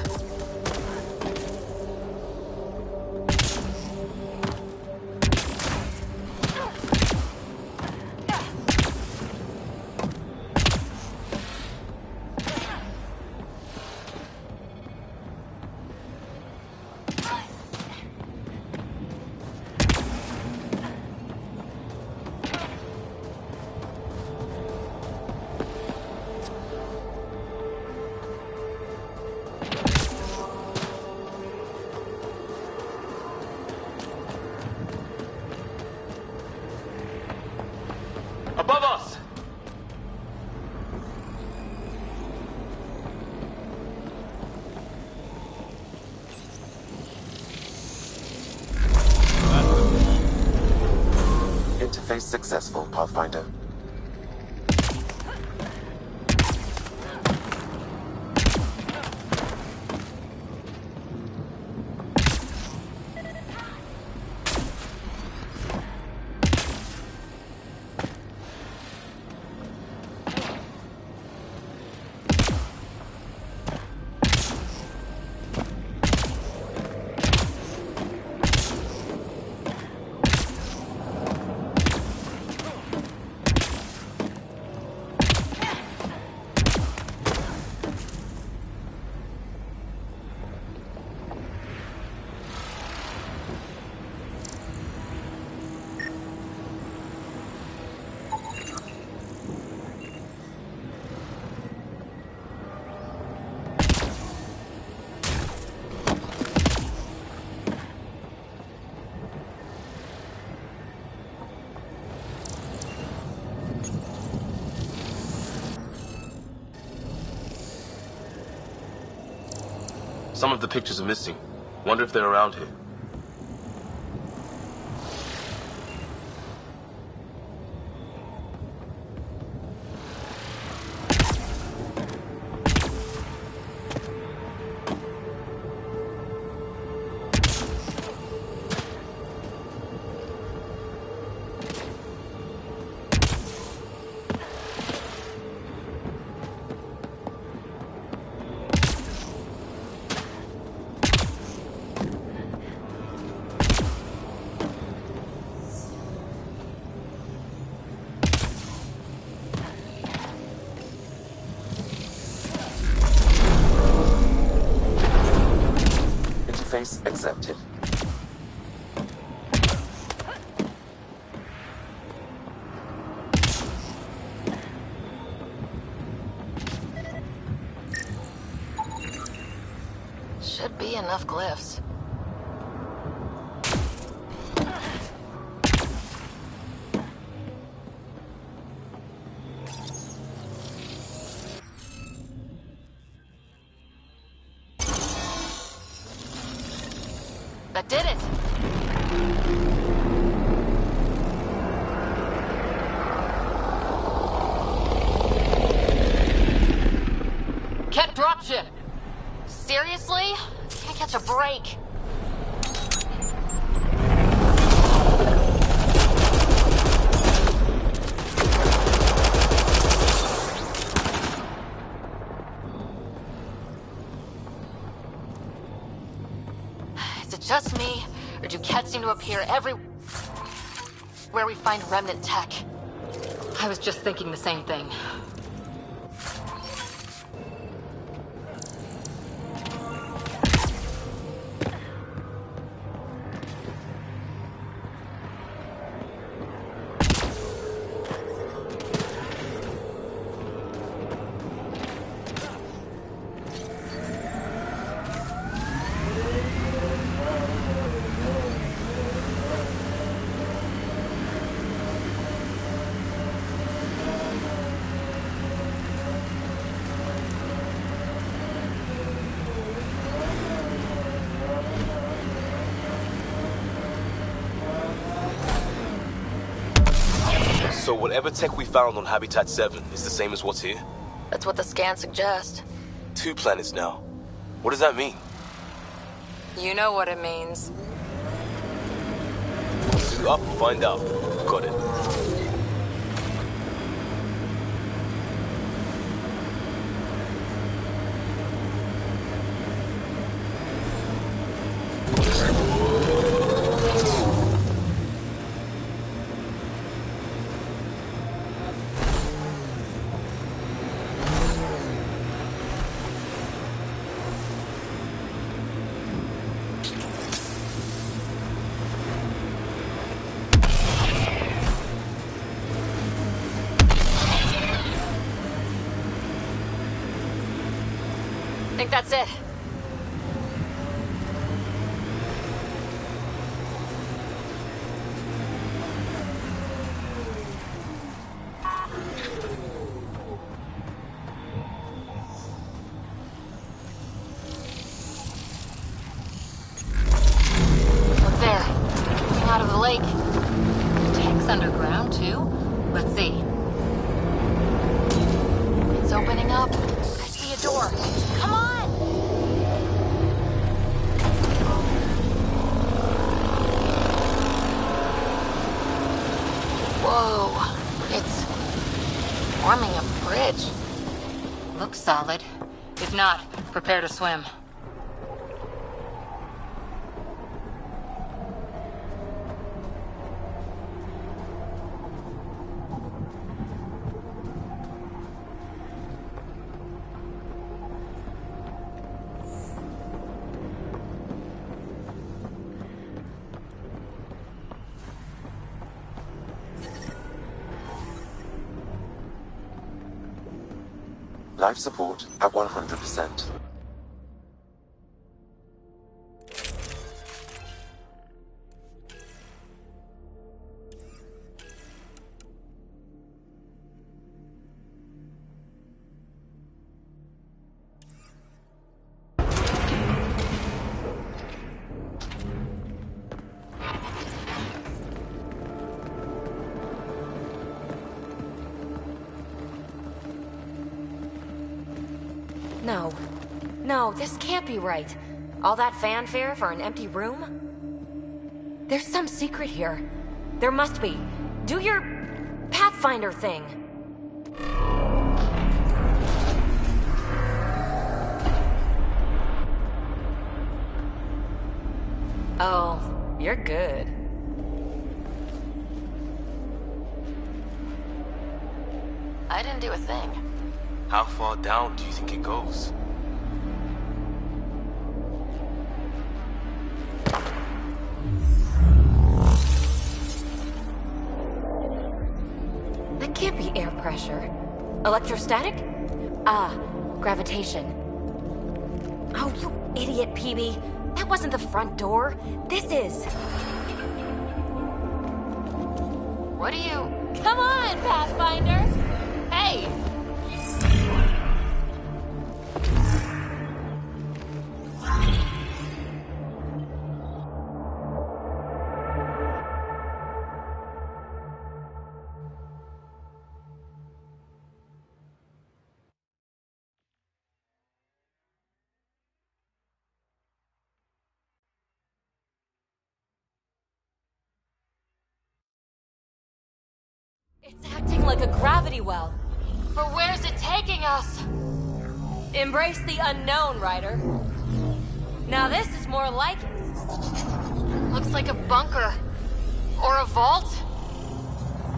Above us! Interface successful, Pathfinder. Some of the pictures are missing. Wonder if they're around here. Interface accepted. Should be enough glyphs. That did it! Ket dropship! Seriously? Can't catch a break. Is it just me, or do Kets seem to appear everywhere we find remnant tech? I was just thinking the same thing. So whatever tech we found on Habitat 7 is the same as what's here? That's what the scans suggest. 2 planets now. What does that mean? You know what it means. Suit up, find out. Got it. I think that's it. Look there. Coming out of the lake. Tech's underground, too? Let's see. It's opening up. I see a door. Come on! Whoa. It's forming a bridge. Looks solid. If not, prepare to swim. Life support at 100%. No. No, this can't be right. All that fanfare for an empty room? There's some secret here. There must be. Do your Pathfinder thing. Oh, you're good. I didn't do a thing. How far down do you think it goes? That can't be air pressure. Electrostatic? Ah, gravitation. Oh, you idiot, PB. That wasn't the front door. This is. What are you... Come on, Pathfinder! Hey! It's acting like a gravity well. But where's it taking us? Embrace the unknown, Ryder. Now this is more like it. Looks like a bunker. Or a vault?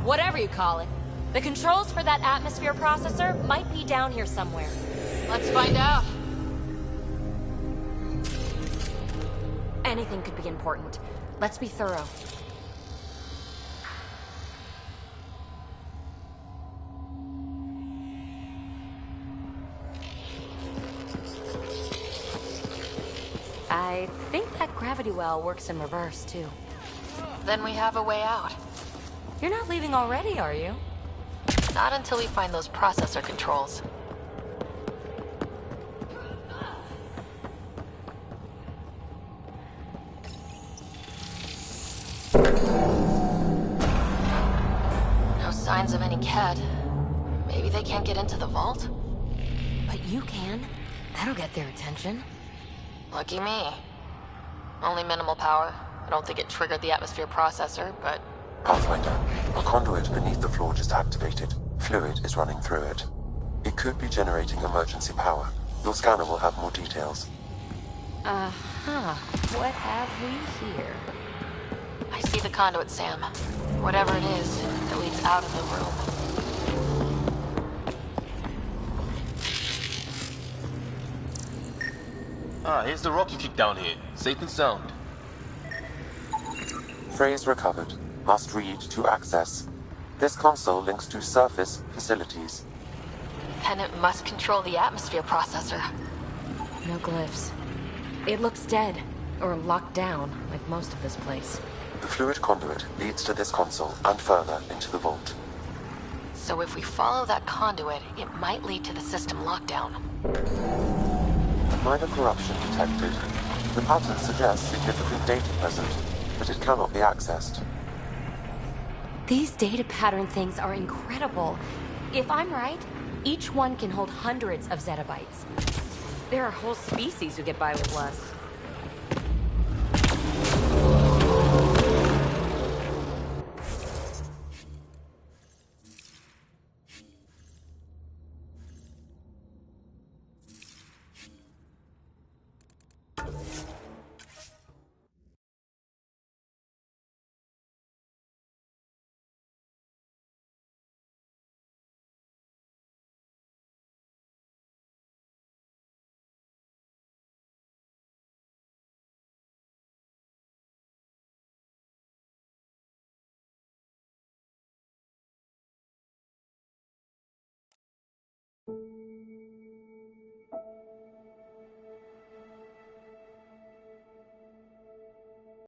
Whatever you call it. The controls for that atmosphere processor might be down here somewhere. Let's find out. Anything could be important. Let's be thorough. I think that gravity well works in reverse, too. Then we have a way out. You're not leaving already, are you? Not until we find those processor controls. No signs of any cat. Maybe they can't get into the vault? But you can. That'll get their attention. Lucky me. Only minimal power. I don't think it triggered the atmosphere processor, but... Pathfinder, a conduit beneath the floor just activated. Fluid is running through it. It could be generating emergency power. Your scanner will have more details. Uh-huh. What have we here? I see the conduit, Sam. Whatever it is, that leads out of the room. Ah, here's the rock you kicked down here. Safe and sound. Phrase recovered. Must read to access. This console links to surface facilities. Pennant must control the atmosphere processor. No glyphs. It looks dead, or locked down, like most of this place. The fluid conduit leads to this console and further into the vault. So if we follow that conduit, it might lead to the system lockdown. Minor corruption detected. The pattern suggests significant data present, but it cannot be accessed. These data pattern things are incredible. If I'm right, each one can hold hundreds of zettabytes. There are whole species who get by with less.